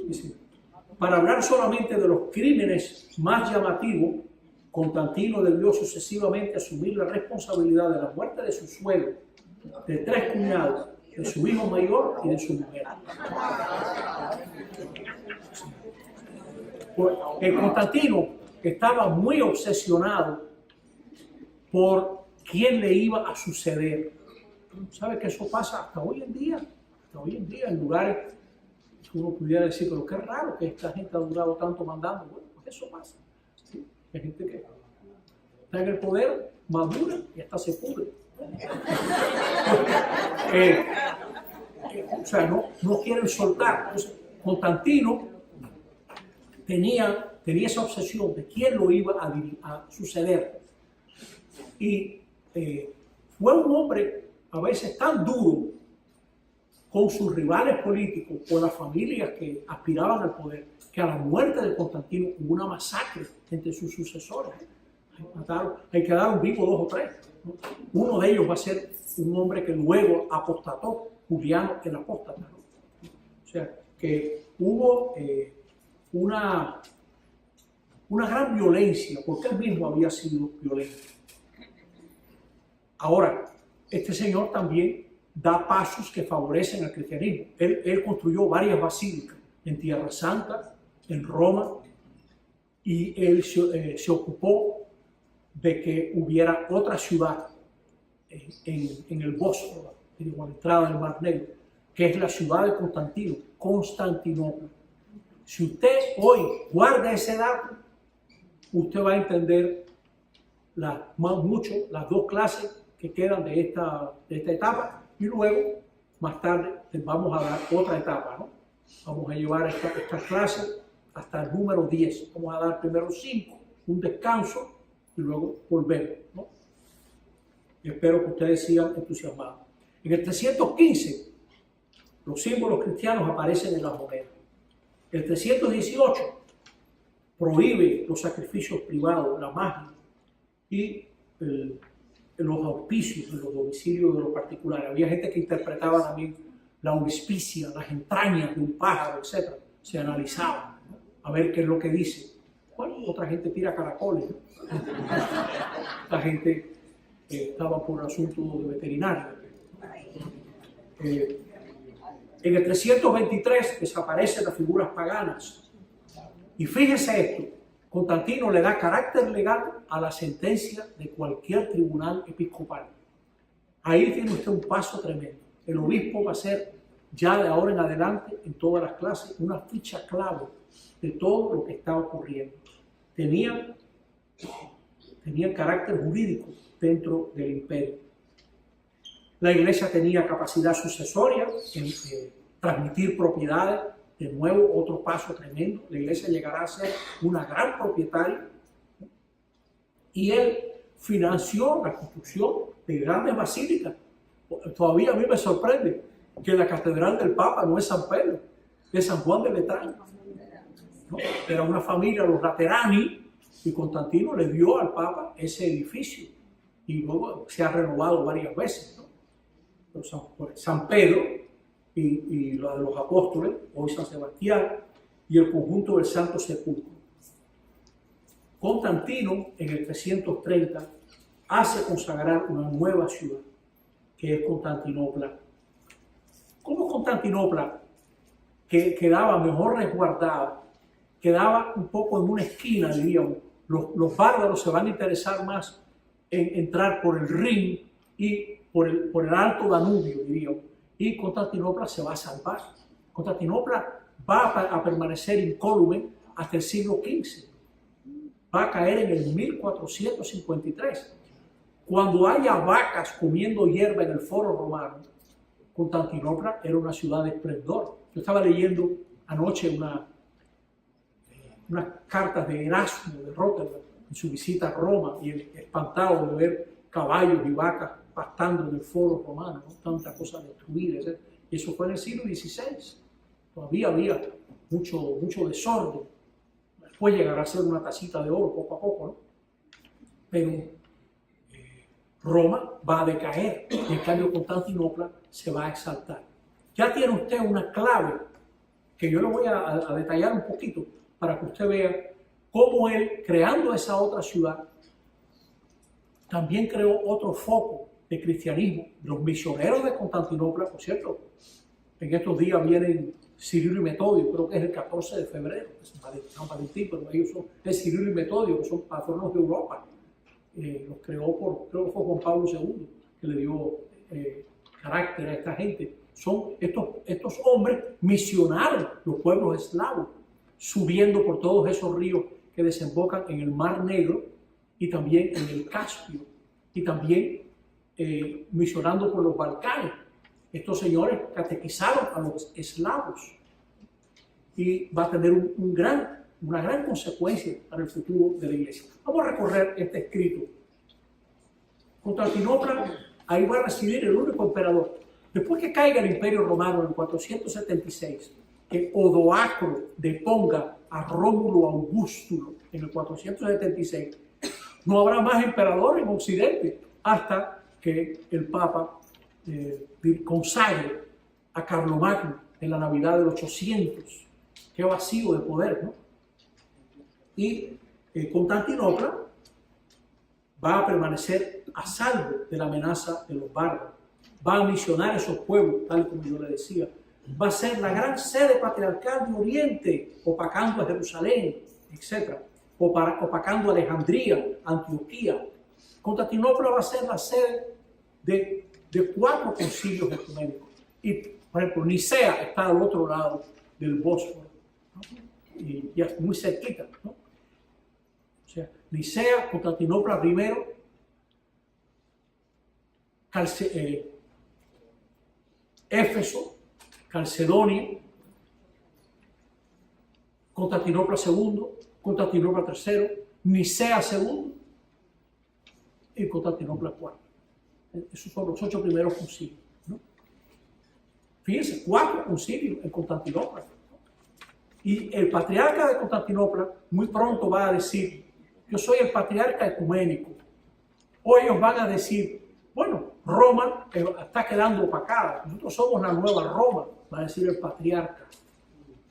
Dice: para hablar solamente de los crímenes más llamativos, Constantino debió sucesivamente asumir la responsabilidad de la muerte de su suegro, de 3 cuñados, de su hijo mayor y de su mujer. El Constantino estaba muy obsesionado por quién le iba a suceder. ¿Sabe que eso pasa hasta hoy en día? Hasta hoy en día, en lugares que uno pudiera decir, pero qué raro que esta gente ha durado tanto mandando. Bueno, pues eso pasa. ¿Sí? Hay gente que está en el poder, madura y hasta se pudre. O sea, no quieren soltar. Entonces, Constantino tenía esa obsesión de quién lo iba a suceder. Y fue un hombre a veces tan duro con sus rivales políticos, con las familias que aspiraban al poder, que a la muerte de Constantino hubo una masacre entre sus sucesores. Quedaron vivos 2 o 3. ¿No? Uno de ellos va a ser un hombre que luego apostató, Juliano el Apóstata, ¿no? O sea, que hubo una gran violencia, porque él mismo había sido violento. Ahora, este señor también da pasos que favorecen al cristianismo. Él construyó varias basílicas en Tierra Santa, en Roma, y él se ocupó de que hubiera otra ciudad en el Bósforo, a la entrada del Mar Negro, que es la ciudad de Constantino, Constantinopla. Si usted hoy guarda ese dato, usted va a entender mucho las 2 clases que quedan de esta etapa, y luego, más tarde, les vamos a dar otra etapa, ¿no? Vamos a llevar estas clases hasta el número 10. Vamos a dar primero 5, un descanso, y luego volvemos, ¿no? Y espero que ustedes sigan entusiasmados. En el 315, los símbolos cristianos aparecen en las monedas. El 318 prohíbe los sacrificios privados, la magia y los auspicios en los domicilios de los particulares. Había gente que interpretaba también la auspicia, las entrañas de un pájaro, etc. Se analizaba, ¿no? A ver qué es lo que dice. Bueno, otra gente tira caracoles, ¿no? La gente estaba por asuntos de veterinario. En el 323 desaparecen las figuras paganas. Y fíjese esto, Constantino le da carácter legal a la sentencia de cualquier tribunal episcopal. Ahí tiene usted un paso tremendo. El obispo va a ser, ya de ahora en adelante, en todas las clases, una ficha clave de todo lo que estaba ocurriendo. Tenían carácter jurídico dentro del imperio. La iglesia tenía capacidad sucesoria en transmitir propiedades. De nuevo, otro paso tremendo. La iglesia llegará a ser una gran propietaria. Y él financió la construcción de grandes basílicas. Todavía a mí me sorprende que la catedral del Papa no es San Pedro, es San Juan de Letrán. ¿No? Era una familia, los Laterani, y Constantino le dio al Papa ese edificio. Y luego se ha renovado varias veces, ¿no? Pero San Pedro y lo de los apóstoles, hoy San Sebastián, y el conjunto del Santo Sepulcro. Constantino, en el 330, hace consagrar una nueva ciudad, que es Constantinopla. ¿Cómo Constantinopla, que quedaba mejor resguardada, quedaba un poco en una esquina, diríamos? Los bárbaros se van a interesar más en entrar por el Rin y por el Alto Danubio, diríamos. Y Constantinopla se va a salvar. Constantinopla va a permanecer incólume hasta el siglo XV. Va a caer en el 1453. Cuando haya vacas comiendo hierba en el foro romano, Constantinopla era una ciudad de esplendor. Yo estaba leyendo anoche unas cartas de Erasmo de Rotterdam en su visita a Roma, y espantado de ver caballos y vacas pastando en el foro romano, ¿no? Tanta cosa destruida, etc. Y eso fue en el siglo XVI. Todavía había mucho desorden. Después llegará a ser una tacita de oro poco a poco, ¿no? Pero Roma va a decaer, y en cambio Constantinopla se va a exaltar. Ya tiene usted una clave que yo le voy a detallar un poquito para que usted vea cómo él, creando esa otra ciudad, también creó otro foco de cristianismo. Los misioneros de Constantinopla, por cierto, en estos días vienen Cirilo y Metodio, creo que es el 14 de febrero, es San Valentín, pero ellos son Cirilo y Metodio, que son patronos de Europa. Los creó creo que fue Juan Pablo II, que le dio carácter a esta gente. Estos hombres misionaron los pueblos eslavos, subiendo por todos esos ríos que desembocan en el Mar Negro y también en el Caspio, y también misionando por los Balcanes. Estos señores catequizaron a los eslavos, y va a tener una gran consecuencia para el futuro de la iglesia. Vamos a recorrer este escrito. Constantinopla, ahí va a residir el único emperador. Después que caiga el Imperio Romano en 476, que Odoacro deponga a Rómulo Augustulo en el 476, no habrá más emperador en Occidente hasta que el Papa consagre a Carlomagno en la Navidad del 800. Qué vacío de poder, ¿no? Y Constantinopla va a permanecer a salvo de la amenaza de los bárbaros. Va a misionar esos pueblos, tal como yo le decía. Va a ser la gran sede patriarcal de Oriente, opacando a Jerusalén, etc. Opacando a Alejandría, Antioquía. Constantinopla va a ser la sede de 4 concilios ecuménicos. Y, por ejemplo, Nicea está al otro lado del Bósforo, ¿no? Y ya muy cerquita, ¿no? O sea, Nicea, Constantinopla primero, Éfeso, Calcedonia, Constantinopla segundo, Constantinopla tercero, Nicea segundo y Constantinopla cuarto. Esos son los 8 primeros concilios, ¿no? Fíjense, 4 concilios en Constantinopla, ¿no? Y el patriarca de Constantinopla muy pronto va a decir: yo soy el patriarca ecuménico. O ellos van a decir: bueno, Roma está quedando opacada, nosotros somos la nueva Roma, va a decir el patriarca,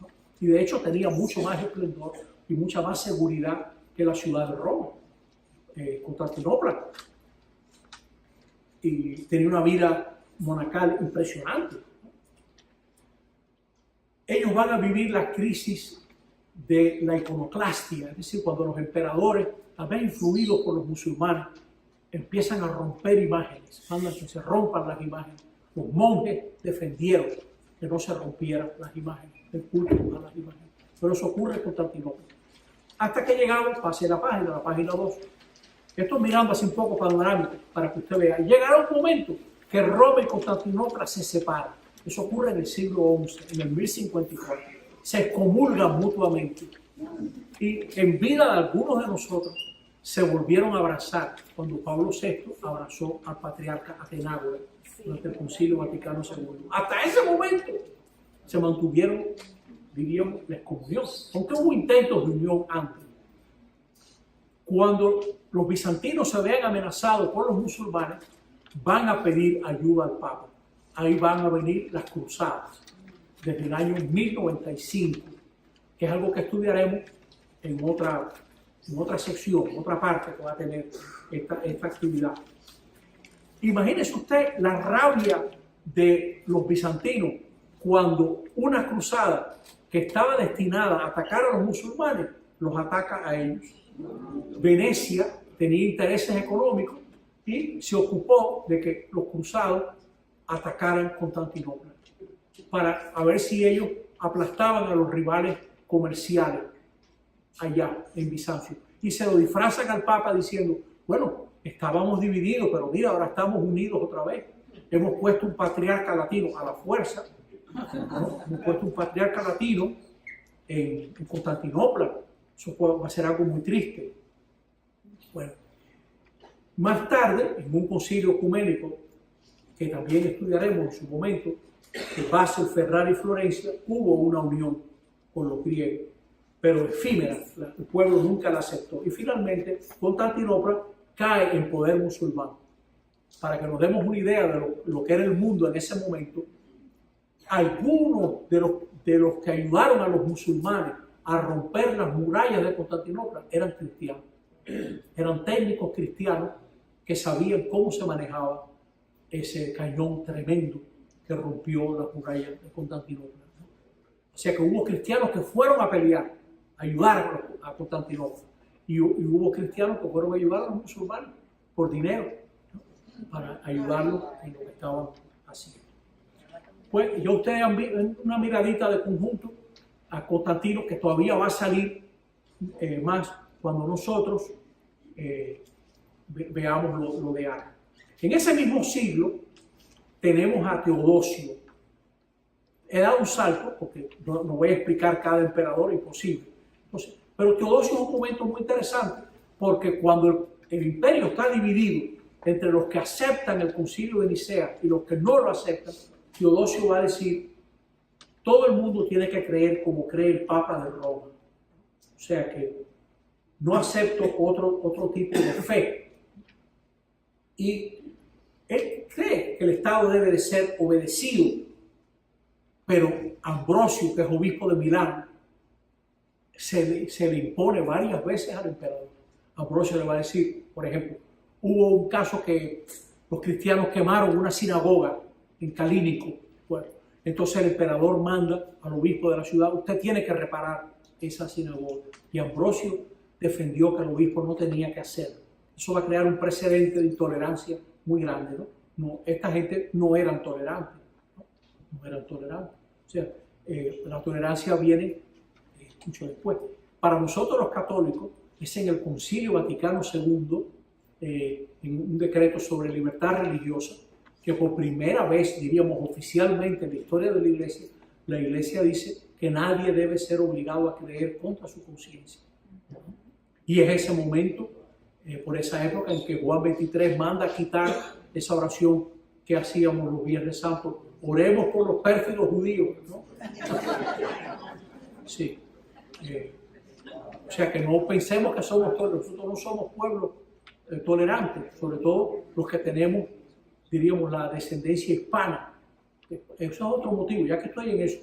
¿no? Y de hecho tenía mucho más esplendor y mucha más seguridad que la ciudad de Roma, Constantinopla. Y tenía una vida monacal impresionante, ¿no? Ellos van a vivir la crisis de la iconoclastia, es decir, cuando los emperadores, también influidos por los musulmanes, empiezan a romper imágenes, mandan que se rompan las imágenes. Los monjes defendieron que no se rompieran las imágenes, el culto a las imágenes. pero eso ocurre en Constantinopla. Hasta que llegamos, pase la página 2. Esto mirando así un poco panorámico para que usted vea. Llegará un momento que Roma y Constantinopla se separan. Eso ocurre en el siglo XI, en el 1054. Se excomulgan mutuamente. Y en vida de algunos de nosotros se volvieron a abrazar cuando Pablo VI abrazó al patriarca Atenágoras durante el Concilio Vaticano II. Hasta ese momento se mantuvieron, diríamos, la excomunión, aunque hubo intentos de unión antes. Cuando los bizantinos se vean amenazados por los musulmanes, van a pedir ayuda al Papa. Ahí van a venir las cruzadas, desde el año 1095, que es algo que estudiaremos en otra sección, en otra parte que va a tener esta actividad. Imagínese usted la rabia de los bizantinos cuando una cruzada que estaba destinada a atacar a los musulmanes, los ataca a ellos. Venecia tenía intereses económicos y se ocupó de que los cruzados atacaran Constantinopla para ver si ellos aplastaban a los rivales comerciales allá en Bizancio. Y se lo disfrazan al Papa diciendo, bueno, estábamos divididos, pero mira, ahora estamos unidos otra vez. Hemos puesto un patriarca latino a la fuerza, ¿no? Hemos puesto un patriarca latino en Constantinopla. Eso va a ser algo muy triste. Bueno, más tarde, en un concilio ecuménico, que también estudiaremos en su momento, que Basel, Ferrara y Florencia, hubo una unión con los griegos, pero efímera, el pueblo nunca la aceptó. Y finalmente, Constantinopla cae en poder musulmán. Para que nos demos una idea de lo que era el mundo en ese momento, algunos de los que ayudaron a los musulmanes a romper las murallas de Constantinopla eran cristianos. Eran técnicos cristianos que sabían cómo se manejaba ese cañón tremendo que rompió las murallas de Constantinopla. O sea que hubo cristianos que fueron a pelear, a ayudar a Constantinopla. Y hubo cristianos que fueron a ayudar a los musulmanes por dinero, ¿no? Para ayudarlos en lo que estaban haciendo. Pues ya ustedes han visto una miradita de conjunto a Constantino, que todavía va a salir más cuando nosotros veamos lo de Argos. En ese mismo siglo tenemos a Teodosio. He dado un salto porque no voy a explicar cada emperador, imposible. Entonces, pero Teodosio es un momento muy interesante porque cuando el imperio está dividido entre los que aceptan el concilio de Nicea y los que no lo aceptan, Teodosio va a decir, todo el mundo tiene que creer como cree el Papa de Roma. O sea que no acepto otro tipo de fe. Y él cree que el Estado debe de ser obedecido. Pero Ambrosio, que es obispo de Milán, se le impone varias veces al emperador. Ambrosio le va a decir, por ejemplo, hubo un caso que los cristianos quemaron una sinagoga en Calínico. Bueno, entonces el emperador manda al obispo de la ciudad, usted tiene que reparar esa sinagoga. Y Ambrosio defendió que el obispo no tenía que hacerlo. Eso va a crear un precedente de intolerancia muy grande, ¿no? No, esta gente no eran tolerantes, no eran tolerantes. O sea, la tolerancia viene mucho después. Para nosotros los católicos, es en el Concilio Vaticano II, en un decreto sobre libertad religiosa, que por primera vez, diríamos oficialmente en la historia de la Iglesia dice que nadie debe ser obligado a creer contra su conciencia. Y es ese momento, por esa época, en que Juan XXIII manda a quitar esa oración que hacíamos los Viernes Santos. Oremos por los pérfidos judíos, ¿no? Sí. O sea, que no pensemos que somos todos, nosotros no somos pueblos tolerantes, sobre todo los que tenemos, diríamos, la descendencia hispana. Eso es otro motivo, ya que estoy en eso.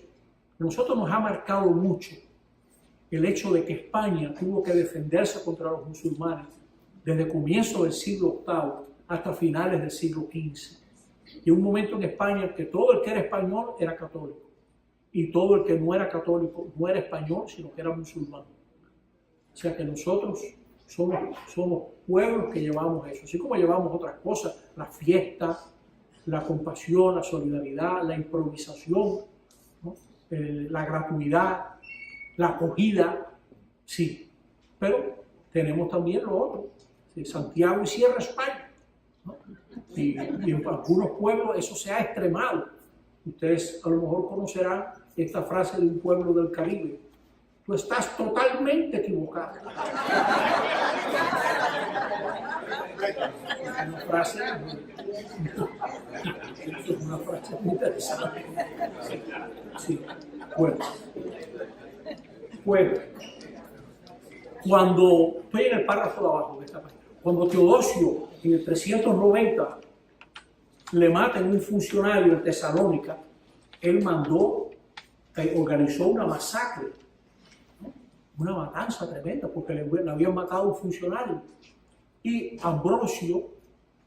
Nosotros nos ha marcado mucho el hecho de que España tuvo que defenderse contra los musulmanes desde el comienzo del siglo VIII hasta finales del siglo XV. Y un momento en España que todo el que era español era católico y todo el que no era católico no era español, sino que era musulmán. O sea que nosotros somos pueblos que llevamos eso, así como llevamos otras cosas, la fiesta, la compasión, la solidaridad, la improvisación, ¿no? La gratuidad, la acogida, sí, pero tenemos también lo otro, ¿sí? Santiago y Sierra España, ¿no? Y en algunos pueblos eso se ha extremado. Ustedes a lo mejor conocerán esta frase de un pueblo del Caribe: tú estás totalmente equivocado. Es una frase muy interesante. Sí. Bueno, cuando estoy en el párrafo de abajo de esta página, cuando Teodosio en el 390 le matan a un funcionario en Tesalónica, él mandó, organizó una masacre, ¿no? Una matanza tremenda, porque le habían matado a un funcionario. Y Ambrosio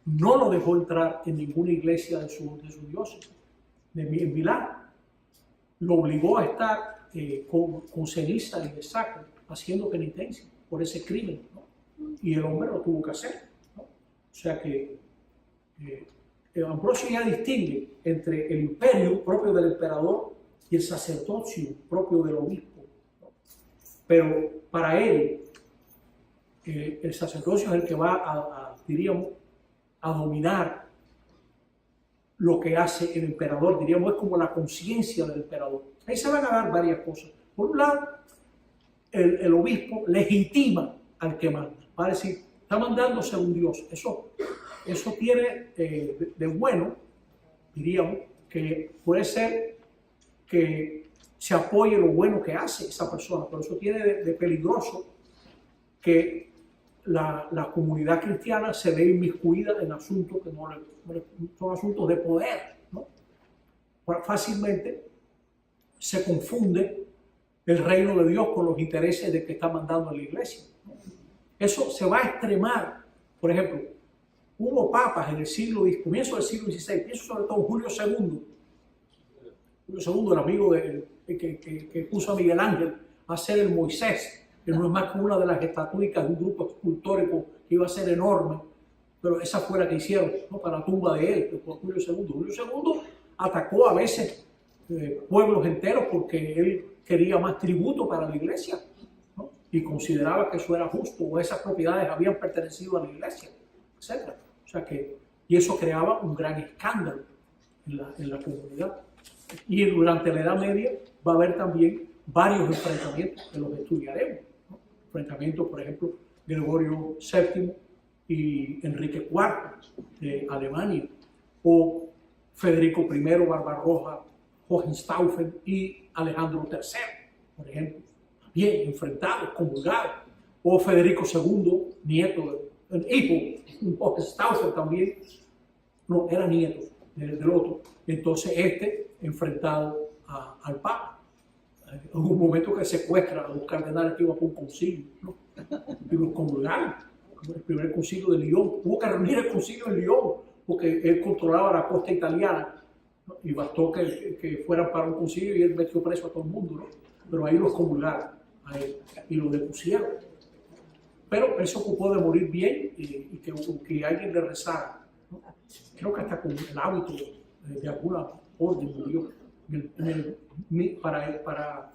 no lo dejó entrar en ninguna iglesia de su diócesis, en Milán. Lo obligó a estar con ceniza y de saco, haciendo penitencia por ese crimen, ¿no? Y el hombre lo tuvo que hacer, ¿no? O sea que Ambrosio ya distingue entre el imperio propio del emperador y el sacerdocio propio del obispo, ¿no? Pero para él, el sacerdocio es el que va diríamos, a dominar lo que hace el emperador, diríamos, es como la conciencia del emperador. Ahí se van a dar varias cosas. Por un lado, el obispo legitima al que manda, va a decir, está mandando según Dios. Eso tiene de bueno, diríamos, que puede ser que se apoye lo bueno que hace esa persona, pero eso tiene de peligroso que la comunidad cristiana se ve inmiscuida en asuntos que no son asuntos de poder, ¿no? Fácilmente se confunde el reino de Dios con los intereses de que está mandando a la iglesia, ¿no? Eso se va a extremar. Por ejemplo, hubo papas en el comienzo del siglo XVI, pienso sobre todo Julio II. Julio II, el amigo que puso a Miguel Ángel a hacer el Moisés, que no es más que una de las estatuicas de un grupo escultórico que iba a ser enorme, pero esa fue la que hicieron, ¿no? Para la tumba de él, por Julio II. Julio II atacó a veces pueblos enteros porque él quería más tributo para la iglesia, ¿no? Y consideraba que eso era justo, o esas propiedades habían pertenecido a la iglesia, etc. O sea que, y eso creaba un gran escándalo en la comunidad. Y durante la Edad Media va a haber también varios enfrentamientos que los estudiaremos, ¿no? Enfrentamientos, por ejemplo, Gregorio VII y Enrique IV de Alemania, o Federico I Barbarroja, Hohenstaufen y Alejandro III, por ejemplo, bien enfrentados, comulgados, o Federico II, nieto, hijo, Hohenstaufen también, no, era nieto del otro, entonces enfrentado al Papa. En un momento que secuestra a los cardenales que iban por un concilio, ¿no? Y los comulgaron, el primer concilio de Lyon. Hubo que reunir el concilio de Lyon porque él controlaba la costa italiana, ¿no? Y bastó que fueran para un concilio y él metió preso a todo el mundo, ¿no? Pero ahí los comulgaron a él y lo depusieron. Pero él se ocupó de morir bien y que alguien le rezara, ¿no? Creo que hasta con el hábito de alguna orden murió. Para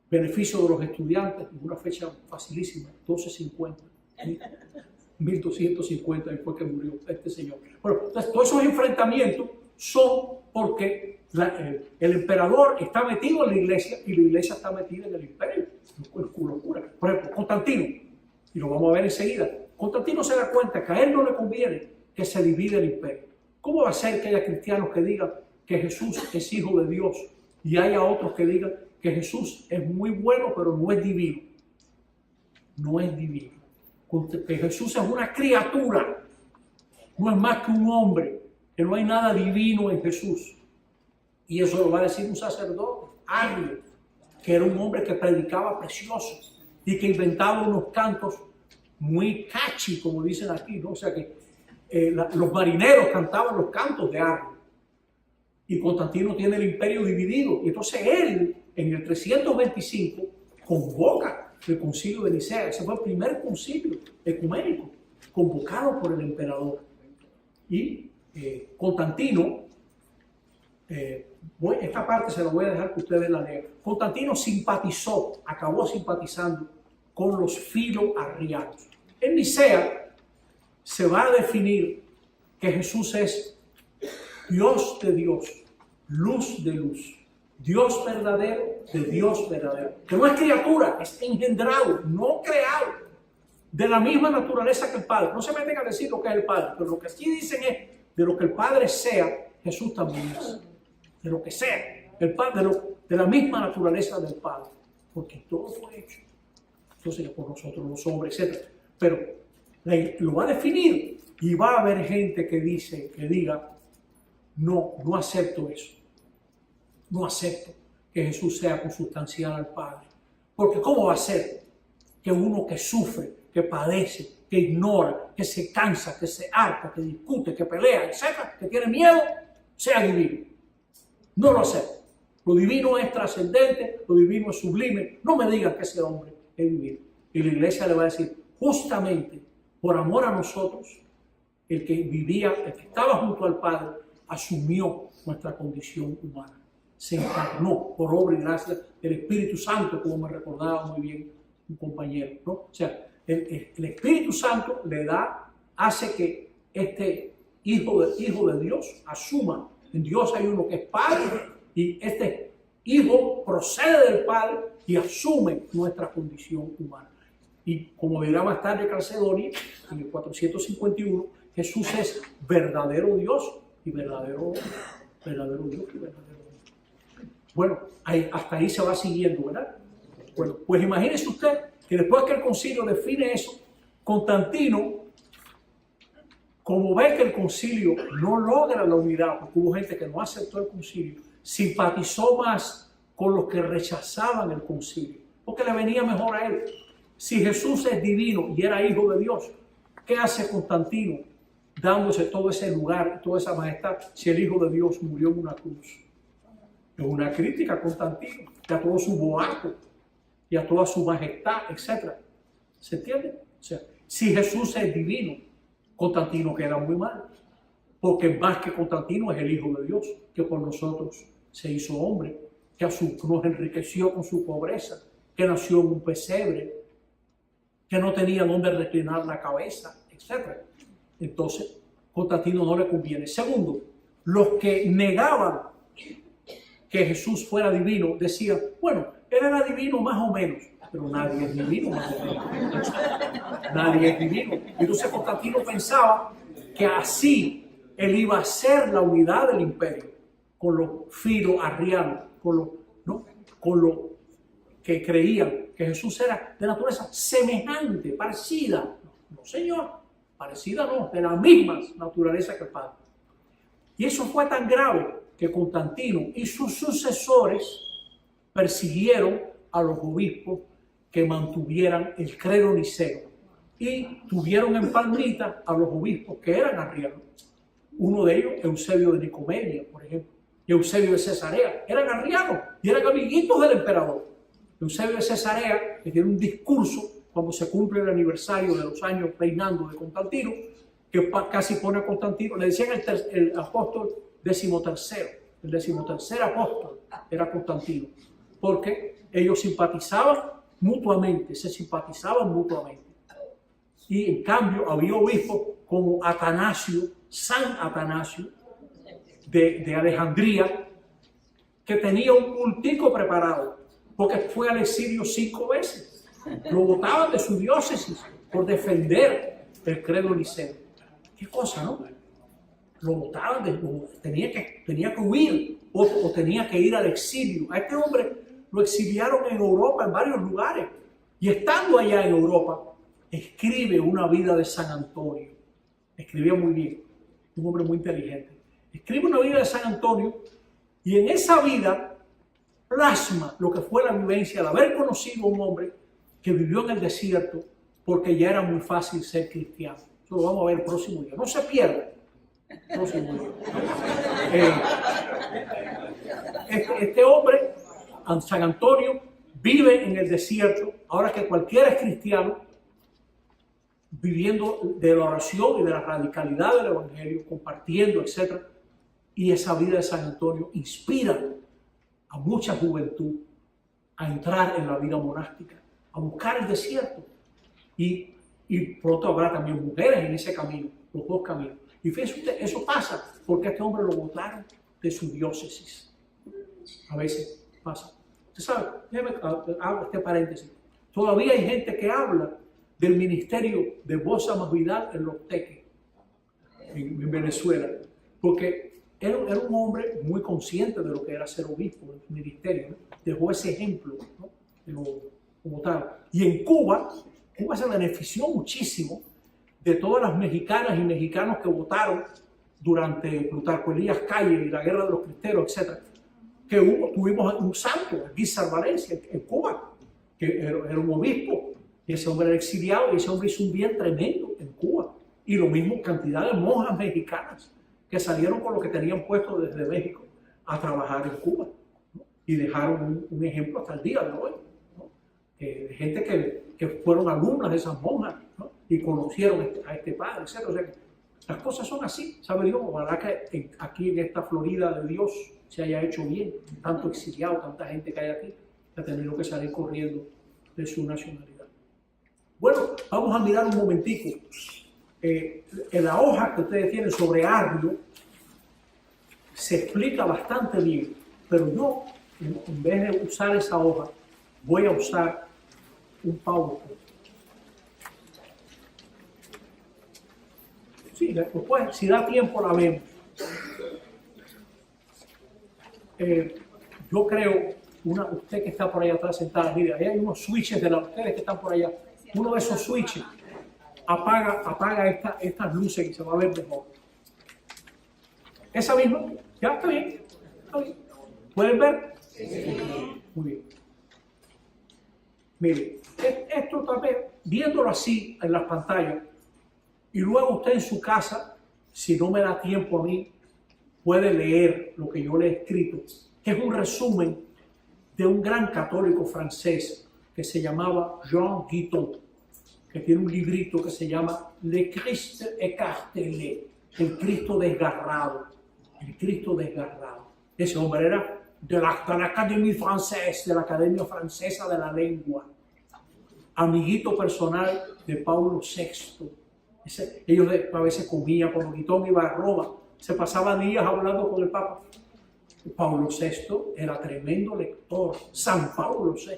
beneficio de los estudiantes, una fecha facilísima, 1250, 1250, y fue que murió este señor. Bueno, entonces, todos esos enfrentamientos son porque el emperador está metido en la iglesia y la iglesia está metida en el imperio. Locura. Por ejemplo, Constantino, y lo vamos a ver enseguida, Constantino se da cuenta que a él no le conviene que se divida el imperio. ¿Cómo va a ser que haya cristianos que digan que Jesús es hijo de Dios y haya otros que digan que Jesús es muy bueno pero no es divino? No es divino. Que Jesús es una criatura, no es más que un hombre, que no hay nada divino en Jesús. Y eso lo va a decir un sacerdote, Arrio, que era un hombre que predicaba precioso y que inventaba unos cantos muy catchy, como dicen aquí, ¿no? O sea que los marineros cantaban los cantos de Arrio. Y Constantino tiene el imperio dividido. Y entonces él, en el 325, convoca el concilio de Nicea. Ese fue el primer concilio ecuménico convocado por el emperador. Y Constantino esta parte se la voy a dejar que ustedes la lean. Constantino acabó simpatizando con los filo-arrianos. En Nicea se va a definir que Jesús es Dios de Dios, luz de luz, Dios verdadero de Dios verdadero, que no es criatura, es engendrado, no creado, de la misma naturaleza que el Padre. No se meten a decir lo que es el Padre, pero lo que sí dicen es de lo que el Padre sea, Jesús también es. De lo que sea, el Padre, de la misma naturaleza del Padre, porque todo fue hecho. Entonces, por nosotros los hombres, etc. Pero lo va a definir y va a haber gente que diga, no acepto eso. No acepto que Jesús sea consustancial al Padre. Porque ¿cómo va a ser que uno que sufre, que padece, que ignora, que se cansa, que se harta, que discute, que pelea, etc., que tiene miedo, sea divino? No lo acepto. Lo divino es trascendente, lo divino es sublime. No me digan que ese hombre es divino. Y la iglesia le va a decir, justamente por amor a nosotros, el que estaba junto al Padre, asumió nuestra condición humana. Se encarnó por obra y gracia del Espíritu Santo, como me recordaba muy bien un compañero, ¿no? O sea, el Espíritu Santo hace que este hijo de Dios asuma. En Dios hay uno que es Padre y este Hijo procede del Padre y asume nuestra condición humana. Y como dirá más tarde Calcedonia, en el 451, Jesús es verdadero Dios y verdadero Dios y verdadero Dios. Bueno, hasta ahí se va siguiendo, ¿verdad? Bueno, pues imagínese usted que después que el concilio define eso, Constantino, como ve que el concilio no logra la unidad, porque hubo gente que no aceptó el concilio, simpatizó más con los que rechazaban el concilio, porque le venía mejor a él. Si Jesús es divino y era hijo de Dios, ¿qué hace Constantino dándose todo ese lugar, toda esa majestad, si el Hijo de Dios murió en una cruz? Es una crítica a Constantino, y a todo su boato, y a toda su majestad, etc. ¿Se entiende? O sea, si Jesús es divino, Constantino queda muy mal, porque más que Constantino es el Hijo de Dios, que por nosotros se hizo hombre, que nos enriqueció con su pobreza, que nació en un pesebre, que no tenía dónde reclinar la cabeza, etc. Entonces, Constantino no le conviene. Segundo, los que negaban que Jesús fuera divino decían, bueno, él era divino más o menos, pero nadie es divino más o menos. Nadie es divino. Entonces Constantino pensaba que así él iba a hacer la unidad del imperio con los filo-arrianos, con los que creían que Jesús era de naturaleza semejante, parecida. No, señor, parecida no, de la misma naturaleza que el Padre. Y eso fue tan grave que Constantino y sus sucesores persiguieron a los obispos que mantuvieran el credo niceo y tuvieron en palmita a los obispos que eran arrianos. Uno de ellos, Eusebio de Nicomedia, por ejemplo, y Eusebio de Cesarea, eran arrianos y eran amiguitos del emperador. Eusebio de Cesarea, que tiene un discurso cuando se cumple el aniversario de los años reinando de Constantino, que casi pone a Constantino, le decían el apóstol 13º, el 13º apóstol era Constantino, porque ellos simpatizaban mutuamente, se simpatizaban mutuamente. Y en cambio había obispos como Atanasio, San Atanasio de Alejandría, que tenía un cultico preparado, porque fue al exilio 5 veces. Lo botaban de su diócesis por defender el credo niceo. Qué cosa, ¿no? Lo botaban, tenía que huir o tenía que ir al exilio. A este hombre lo exiliaron en Europa, en varios lugares. Y estando allá en Europa, escribe una vida de San Antonio. Escribía muy bien, un hombre muy inteligente. Escribe una vida de San Antonio y en esa vida plasma lo que fue la vivencia de haber conocido a un hombre que vivió en el desierto porque ya era muy fácil ser cristiano. Eso lo vamos a ver el próximo día. No se pierda. Este hombre, San Antonio, vive en el desierto, ahora que cualquiera es cristiano, viviendo de la oración y de la radicalidad del Evangelio, compartiendo, etc. Y esa vida de San Antonio inspira a mucha juventud a entrar en la vida monástica, a buscar el desierto. Y pronto habrá también mujeres en ese camino, los dos caminos. Y fíjense usted, eso pasa porque a este hombre lo botaron de su diócesis. A veces pasa. Usted sabe, déjeme hago este paréntesis. Todavía hay gente que habla del ministerio de Bosa Más Vidal en Los Teques, en Venezuela, porque era un hombre muy consciente de lo que era ser obispo del ministerio, ¿no? Dejó ese ejemplo, ¿no? Como tal. Y en Cuba se benefició muchísimo de todas las mexicanas y mexicanos que votaron durante Plutarco Elías Calle y la Guerra de los Cristeros, etc. Tuvimos un santo, Guízar Valencia, en Cuba, que era un obispo, y ese hombre era exiliado, y ese hombre hizo un bien tremendo en Cuba. Y lo mismo, cantidad de monjas mexicanas que salieron con lo que tenían puesto desde México a trabajar en Cuba, ¿no? Y dejaron un ejemplo hasta el día de hoy, ¿no? Gente que fueron alumnas de esas monjas, ¿no? Y conocieron a este padre, etc. O sea, las cosas son así, ¿sabe Dios? Ojalá que aquí en esta Florida de Dios se haya hecho bien, tanto exiliado, tanta gente que hay aquí, que ha tenido que salir corriendo de su nacionalidad. Bueno, vamos a mirar un momentico. En la hoja que ustedes tienen sobre Arrio se explica bastante bien, pero yo, en vez de usar esa hoja, voy a usar un PowerPoint. Sí, después, si da tiempo, la vemos. Yo creo, usted que está por allá atrás sentada, mire, ahí hay unos switches de ustedes que están por allá. Uno de esos switches apaga estas luces y se va a ver mejor. Esa misma, ya está bien. ¿Pueden ver? Muy bien. Mire, esto también, viéndolo así en las pantallas, y luego usted en su casa, si no me da tiempo a mí, puede leer lo que yo le he escrito, que es un resumen de un gran católico francés que se llamaba Jean Guiton, que tiene un librito que se llama Le Christ écartelé, el Cristo desgarrado, el Cristo desgarrado. Ese hombre era de la Académie Française, de la Academia Francesa de la Lengua, amiguito personal de Paulo VI. Ellos a veces comían, cuando Guitón iba a Roma, se pasaba días hablando con el Papa. Paulo VI era tremendo lector, San Paulo VI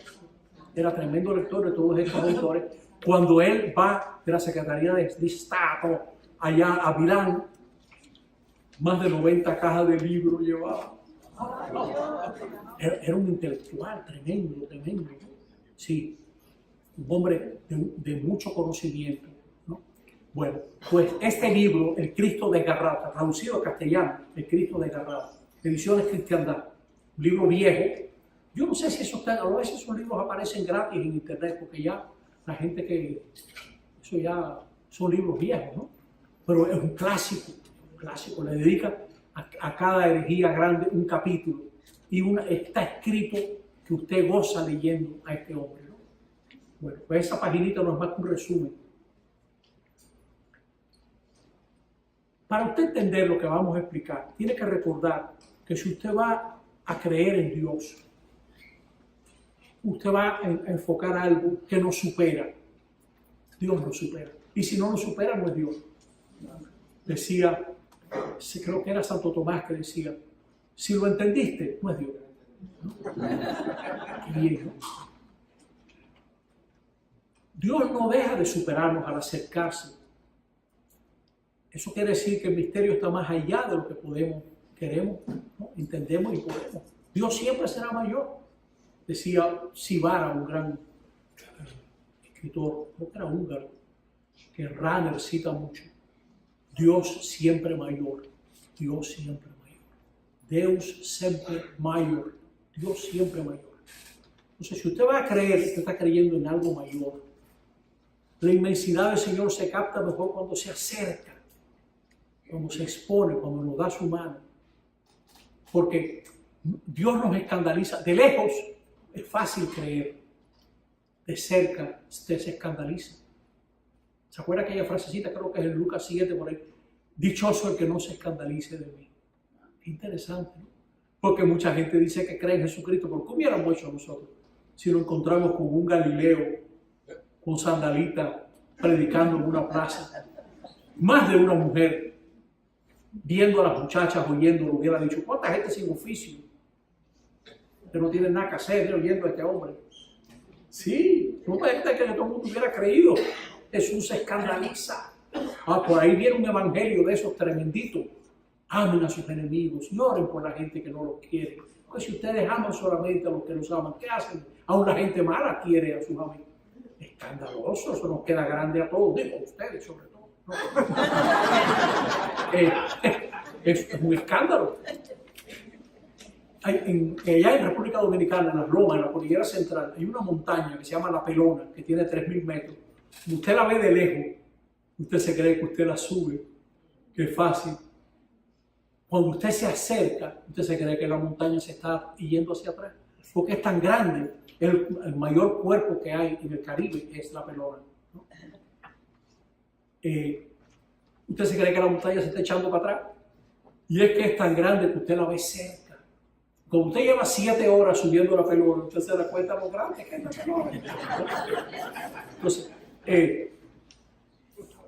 era tremendo lector de todos estos autores. Cuando él va de la Secretaría de Estado allá a Milán, más de 90 cajas de libros llevaba. Era un intelectual tremendo. Sí, un hombre de mucho conocimiento, ¿no? Bueno, pues este libro, El Cristo desgarrado, traducido al castellano, El Cristo desgarrado, Ediciones Cristiandad, un libro viejo. Yo no sé si a veces esos libros aparecen gratis en internet, porque ya la gente eso ya son libros viejos, ¿no? Pero es un clásico, le dedica a cada herejía grande un capítulo, y está escrito que usted goza leyendo a este hombre, ¿no? Bueno, pues esa paginita no es más que un resumen. Para usted entender lo que vamos a explicar, tiene que recordar que si usted va a creer en Dios, usted va a enfocar algo que nos supera. Dios nos supera. Y si no nos supera, no es Dios. Decía, creo que era Santo Tomás que decía, si lo entendiste, no es Dios. Qué bien, ¿no? Dios no deja de superarnos al acercarse. Eso quiere decir que el misterio está más allá de lo que queremos, ¿no? Entendemos y podemos. Dios siempre será mayor. Decía Sivara, un gran escritor, creo que era húngaro, que Rahner cita mucho. Dios siempre mayor, Dios siempre mayor. Deus sempre maior, Dios siempre mayor. Entonces, si usted va a creer, usted está creyendo en algo mayor. La inmensidad del Señor se capta mejor cuando se acerca, cuando se expone, cuando nos da su mano. Porque Dios nos escandaliza. De lejos es fácil creer, de cerca usted se escandaliza. ¿Se acuerda aquella frasecita? Creo que es en Lucas 7 por ahí. Dichoso el que no se escandalice de mí. Interesante, ¿no? Porque mucha gente dice que cree en Jesucristo, pero ¿qué hubiéramos hecho nosotros si nos encontramos con un Galileo con sandalita predicando en una plaza? Más de una mujer viendo a las muchachas oyendo, lo hubiera dicho, ¿cuánta gente sin oficio que no tiene nada que hacer oyendo a este hombre? Sí, no puede ser que todo el mundo hubiera creído. Jesús se escandaliza. Por ahí viene un evangelio de esos tremenditos. Amen a sus enemigos y oren por la gente que no los quiere. Porque si ustedes aman solamente a los que los aman, ¿qué hacen? Aún la gente mala quiere a sus amigos. Escandaloso, eso nos queda grande a todos, digo, a ustedes sobre todo. ¿No? Es un escándalo. Allá en República Dominicana, en las Lomas, en la cordillera central, hay una montaña que se llama La Pelona, que tiene 3.000 metros. Usted la ve de lejos, usted se cree que usted la sube, que es fácil. Cuando usted se acerca, usted se cree que la montaña se está yendo hacia atrás, porque es tan grande. El mayor cuerpo que hay en el Caribe es La Pelona, ¿no? Usted se cree que la montaña se está echando para atrás, y es que es tan grande que usted la ve cerca. Cuando usted lleva 7 horas subiendo La Pelona, usted se da cuenta de lo grande que es La Pelona. Entonces, qué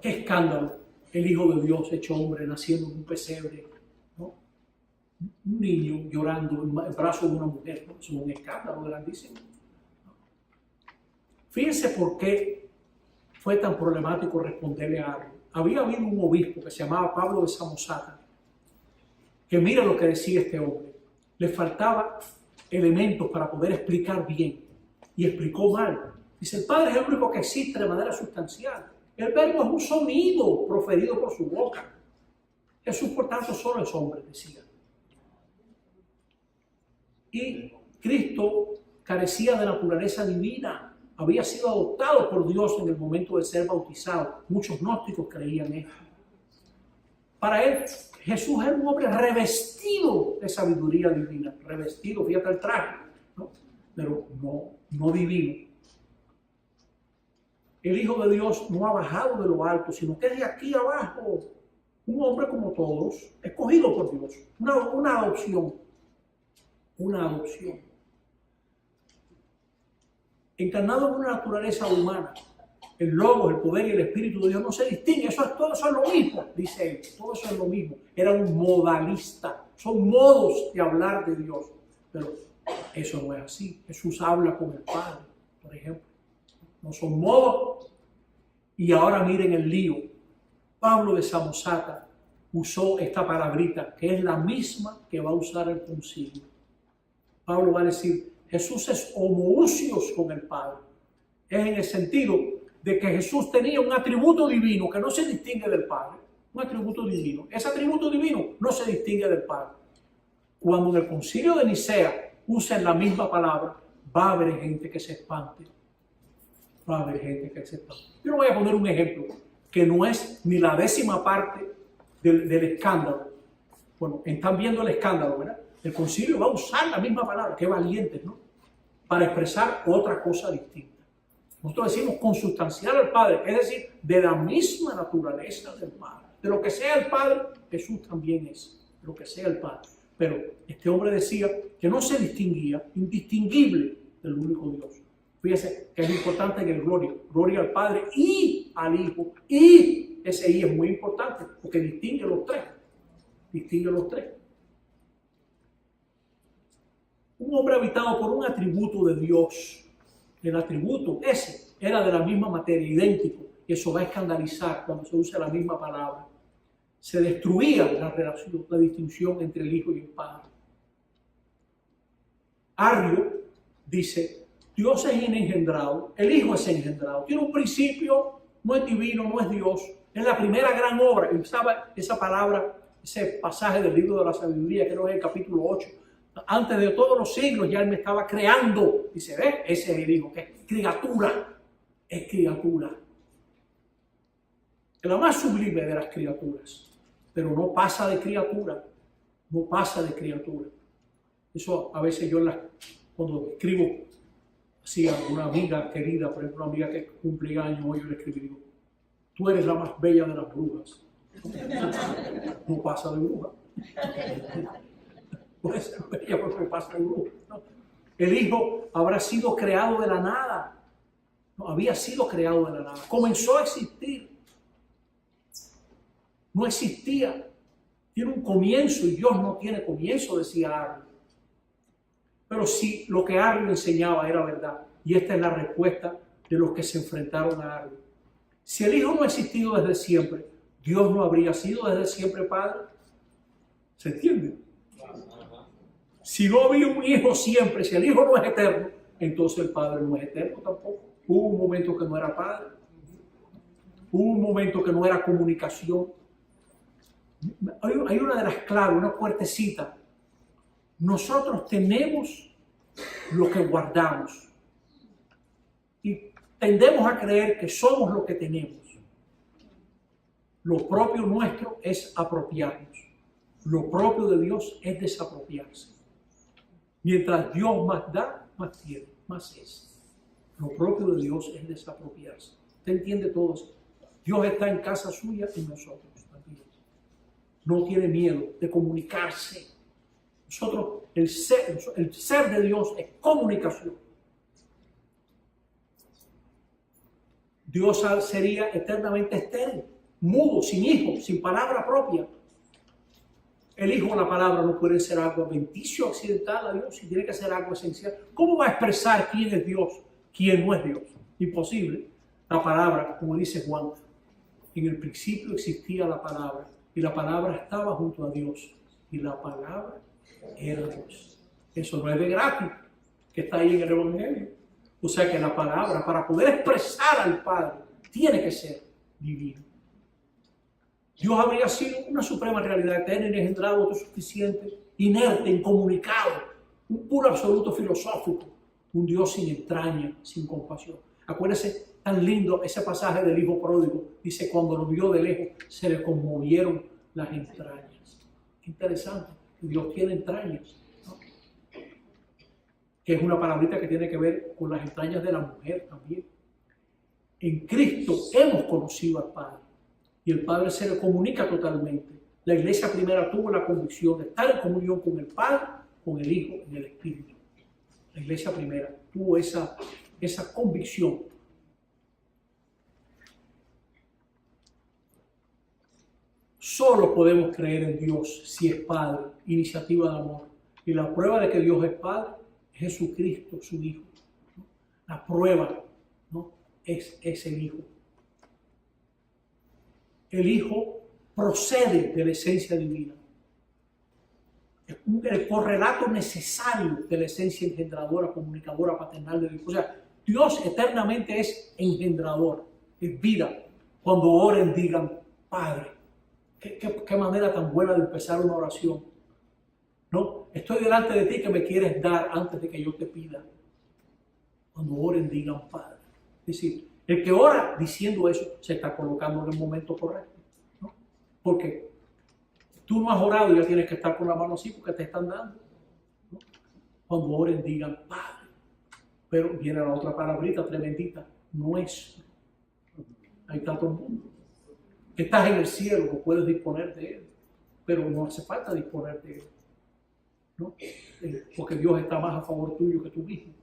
escándalo, el Hijo de Dios hecho hombre naciendo en un pesebre, ¿no? Un niño llorando en el brazo de una mujer, ¿no? Es un escándalo grandísimo. Fíjense por qué fue tan problemático responderle a algo. Había habido un obispo que se llamaba Pablo de Samosata, que mira lo que decía este hombre. Le faltaba elementos para poder explicar bien y explicó mal. Dice, el Padre es el único que existe de manera sustancial. El verbo es un sonido proferido por su boca. Jesús, por tanto, solo es hombre, decía. Y Cristo carecía de naturaleza divina. Había sido adoptado por Dios en el momento de ser bautizado. Muchos gnósticos creían esto. Para él, Jesús era un hombre revestido de sabiduría divina. Revestido, fíjate el traje, ¿no? Pero no divino. El Hijo de Dios no ha bajado de lo alto, sino que es de aquí abajo. Un hombre como todos, escogido por Dios. Una adopción. Una adopción. Encarnado en una naturaleza humana, el Logos, el poder y el Espíritu de Dios no se distinguen. Todo eso es lo mismo, dice él. Todo eso es lo mismo. Era un modalista. Son modos de hablar de Dios. Pero eso no es así. Jesús habla con el Padre, por ejemplo. No son modos. Y ahora miren el lío. Pablo de Samosata usó esta palabrita, que es la misma que va a usar el concilio. Pablo va a decir, Jesús es homoousios con el Padre. Es en el sentido de que Jesús tenía un atributo divino que no se distingue del Padre. Un atributo divino. Ese atributo divino no se distingue del Padre. Cuando en el concilio de Nicea usen la misma palabra, va a haber gente que se espante. Va a haber gente que se espante. Yo no voy a poner un ejemplo que no es ni la 10ª parte del escándalo. Bueno, están viendo el escándalo, ¿verdad? El concilio va a usar la misma palabra, qué valientes, ¿no? Para expresar otra cosa distinta. Nosotros decimos consustancial al Padre, es decir, de la misma naturaleza del Padre. De lo que sea el Padre, Jesús también es. De lo que sea el Padre. Pero este hombre decía que no se distinguía, indistinguible del único Dios. Fíjese que es importante en el gloria. Gloria al Padre y al Hijo. Y ese I es muy importante porque distingue los tres. Distingue los tres. Un hombre habitado por un atributo de Dios. El atributo ese era de la misma materia, idéntico. Y eso va a escandalizar cuando se usa la misma palabra. Se destruía la relación, la distinción entre el Hijo y el Padre. Arrio dice, Dios es inengendrado, el Hijo es engendrado. Tiene un principio, no es divino, no es Dios. Es la primera gran obra. Usaba esa palabra, ese pasaje del libro de la sabiduría, creo que es el capítulo 8. Antes de todos los siglos ya Él me estaba creando. Dice, ¿ves? Ese es el Hijo, que es criatura. Es criatura. Es la más sublime de las criaturas. Pero no pasa de criatura. No pasa de criatura. Eso a veces yo cuando escribo así a una amiga querida, por ejemplo, una amiga que cumple años, hoy yo le escribo y digo, tú eres la más bella de las brujas. No pasa de bruja. Puede ser bella porque pasa el grupo, ¿no? El Hijo habrá sido creado de la nada. No, había sido creado de la nada. Comenzó a existir. No existía. Tiene un comienzo y Dios no tiene comienzo, decía Arnold. Pero si lo que Arnold enseñaba era verdad, y esta es la respuesta de los que se enfrentaron a Arnold. Si el Hijo no ha existido desde siempre, Dios no habría sido desde siempre Padre. ¿Se entiende? Si no había un Hijo siempre, si el Hijo no es eterno, entonces el Padre no es eterno tampoco. Hubo un momento que no era Padre. Hubo un momento que no era comunicación. Hay una de las claves, una puertecita. Nosotros tenemos lo que guardamos. Y tendemos a creer que somos lo que tenemos. Lo propio nuestro es apropiarnos. Lo propio de Dios es desapropiarse. Mientras Dios más da, más tiene, más es. Lo propio de Dios es desapropiarse. ¿Usted entiende todo eso? Dios está en casa suya y nosotros también. No tiene miedo de comunicarse. Nosotros, el ser de Dios es comunicación. Dios sería eternamente estéril, mudo, sin hijo, sin palabra propia. El hijo o la palabra no pueden ser algo adventicio, accidental a Dios, si tiene que ser algo esencial. ¿Cómo va a expresar quién es Dios, quién no es Dios? Imposible. La palabra, como dice Juan, en el principio existía la palabra, y la palabra estaba junto a Dios, y la palabra era Dios. Eso no es de gratis, que está ahí en el Evangelio. O sea que la palabra, para poder expresar al Padre, tiene que ser divino. Dios habría sido una suprema realidad eterna, engendrado, autosuficiente, inerte, incomunicado, un puro absoluto filosófico, un Dios sin entraña, sin compasión. Acuérdense, tan lindo ese pasaje del Hijo Pródigo. Dice, cuando lo vio de lejos, se le conmovieron las entrañas. Qué interesante, Dios tiene entrañas, ¿no? Que es una palabrita que tiene que ver con las entrañas de la mujer también. En Cristo hemos conocido al Padre. Y el Padre se le comunica totalmente. La iglesia primera tuvo la convicción de estar en comunión con el Padre, con el Hijo y el Espíritu. La iglesia primera tuvo esa convicción. Solo podemos creer en Dios si es Padre, iniciativa de amor. Y la prueba de que Dios es Padre es Jesucristo, su Hijo. La prueba, ¿no?, es el Hijo. El Hijo procede de la esencia divina. Es el correlato necesario de la esencia engendradora, comunicadora, paternal de Dios. O sea, Dios eternamente es engendrador, es vida. Cuando oren digan, Padre. Qué manera tan buena de empezar una oración. No, estoy delante de ti que me quieres dar antes de que yo te pida. Cuando oren digan, Padre. Es decir, el que ora diciendo eso se está colocando en el momento correcto, ¿no? Porque tú no has orado y ya tienes que estar con la mano así porque te están dando, ¿no? Cuando oren digan, Padre. Pero viene la otra palabrita tremendita, nuestro. Ahí está todo el mundo. Estás en el cielo, no puedes disponer de él, pero no hace falta disponer de él, ¿no? Porque Dios está más a favor tuyo que tú mismo.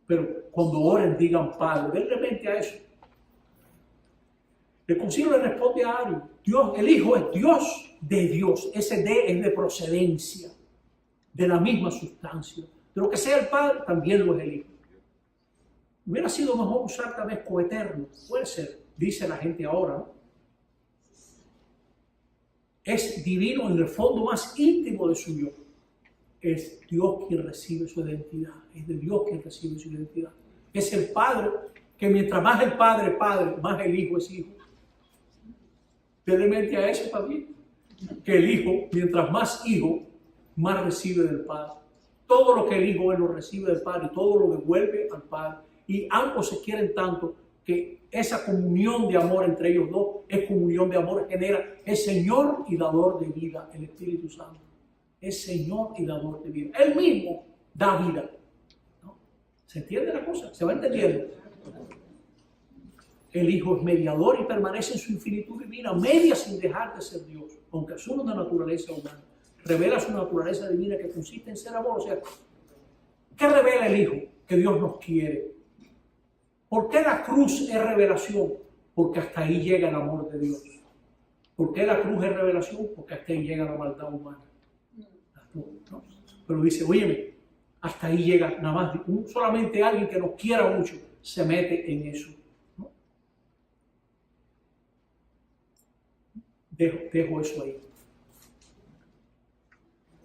Pero cuando oren digan Padre, den repente a eso. El concilio le responde a Arius, Dios, el Hijo es Dios de Dios, ese D es de procedencia, de la misma sustancia. De lo que sea el Padre, también lo es el Hijo. Hubiera sido mejor usar tal vez coeterno, puede ser, dice la gente ahora, ¿no? Es divino en el fondo más íntimo de su yo. Es Dios quien recibe su identidad. Es de Dios quien recibe su identidad. Es el Padre, que mientras más el Padre es Padre, más el Hijo es Hijo. Ten en mente a eso también. Que el Hijo, mientras más Hijo, más recibe del Padre. Todo lo que el Hijo es lo recibe del Padre. Y todo lo devuelve al Padre. Y ambos se quieren tanto que esa comunión de amor entre ellos dos es comunión de amor, genera el Señor y dador de vida, el Espíritu Santo. Es Señor y dador de vida. Él mismo da vida, ¿no? ¿Se entiende la cosa? ¿Se va entendiendo? El Hijo es mediador y permanece en su infinitud divina, media sin dejar de ser Dios, aunque asume una naturaleza humana. revela su naturaleza divina que consiste en ser amor. O sea, ¿qué revela el Hijo? Que Dios nos quiere. ¿Por qué la cruz es revelación? Porque hasta ahí llega el amor de Dios. ¿Por qué la cruz es revelación? Porque hasta ahí llega la maldad humana. ¿No? Pero dice, óyeme, hasta ahí llega, nada más, solamente alguien que nos quiera mucho se mete en eso. ¿No? Dejo eso ahí.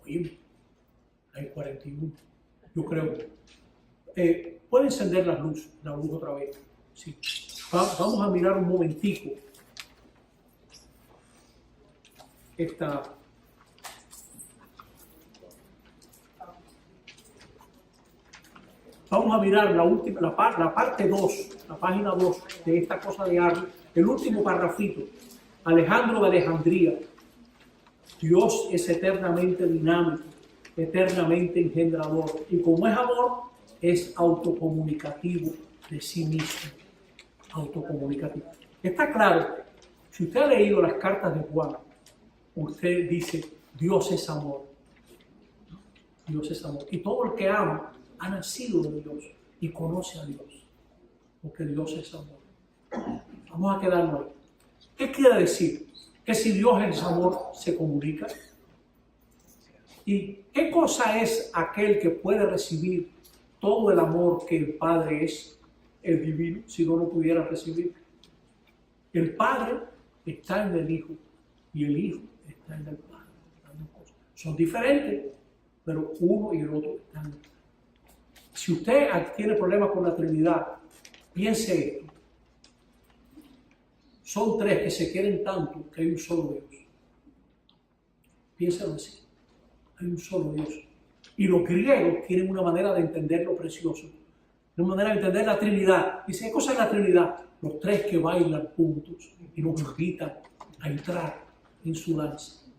Óyeme, hay 41. Yo creo. ¿Puede encender la luz otra vez? Sí. Vamos a mirar un momentico Vamos a mirar la parte 2, la página 2 de esta cosa de Arrio, el último parrafito. Alejandro de Alejandría. Dios es eternamente dinámico, eternamente engendrador. Y como es amor, es autocomunicativo de sí mismo. Autocomunicativo. Está claro, si usted ha leído las cartas de Juan, usted dice, Dios es amor. Dios es amor. Y todo el que ama ha nacido de Dios y conoce a Dios. Porque Dios es amor. Vamos a quedarnos ahí. ¿Qué quiere decir? Que si Dios es amor, se comunica. ¿Y qué cosa es aquel que puede recibir todo el amor que el Padre es, el divino, si no lo pudiera recibir? El Padre está en el Hijo y el Hijo está en el Padre. Son diferentes, pero uno y el otro están en el Padre. Si usted tiene problemas con la Trinidad, piense esto. Son tres que se quieren tanto que hay un solo Dios. Piénsalo así. Hay un solo Dios. Y los griegos tienen una manera de entender lo precioso. Una manera de entender la Trinidad. Dice, ¿qué cosa es la Trinidad? Los tres que bailan juntos y nos invitan a entrar en su danza.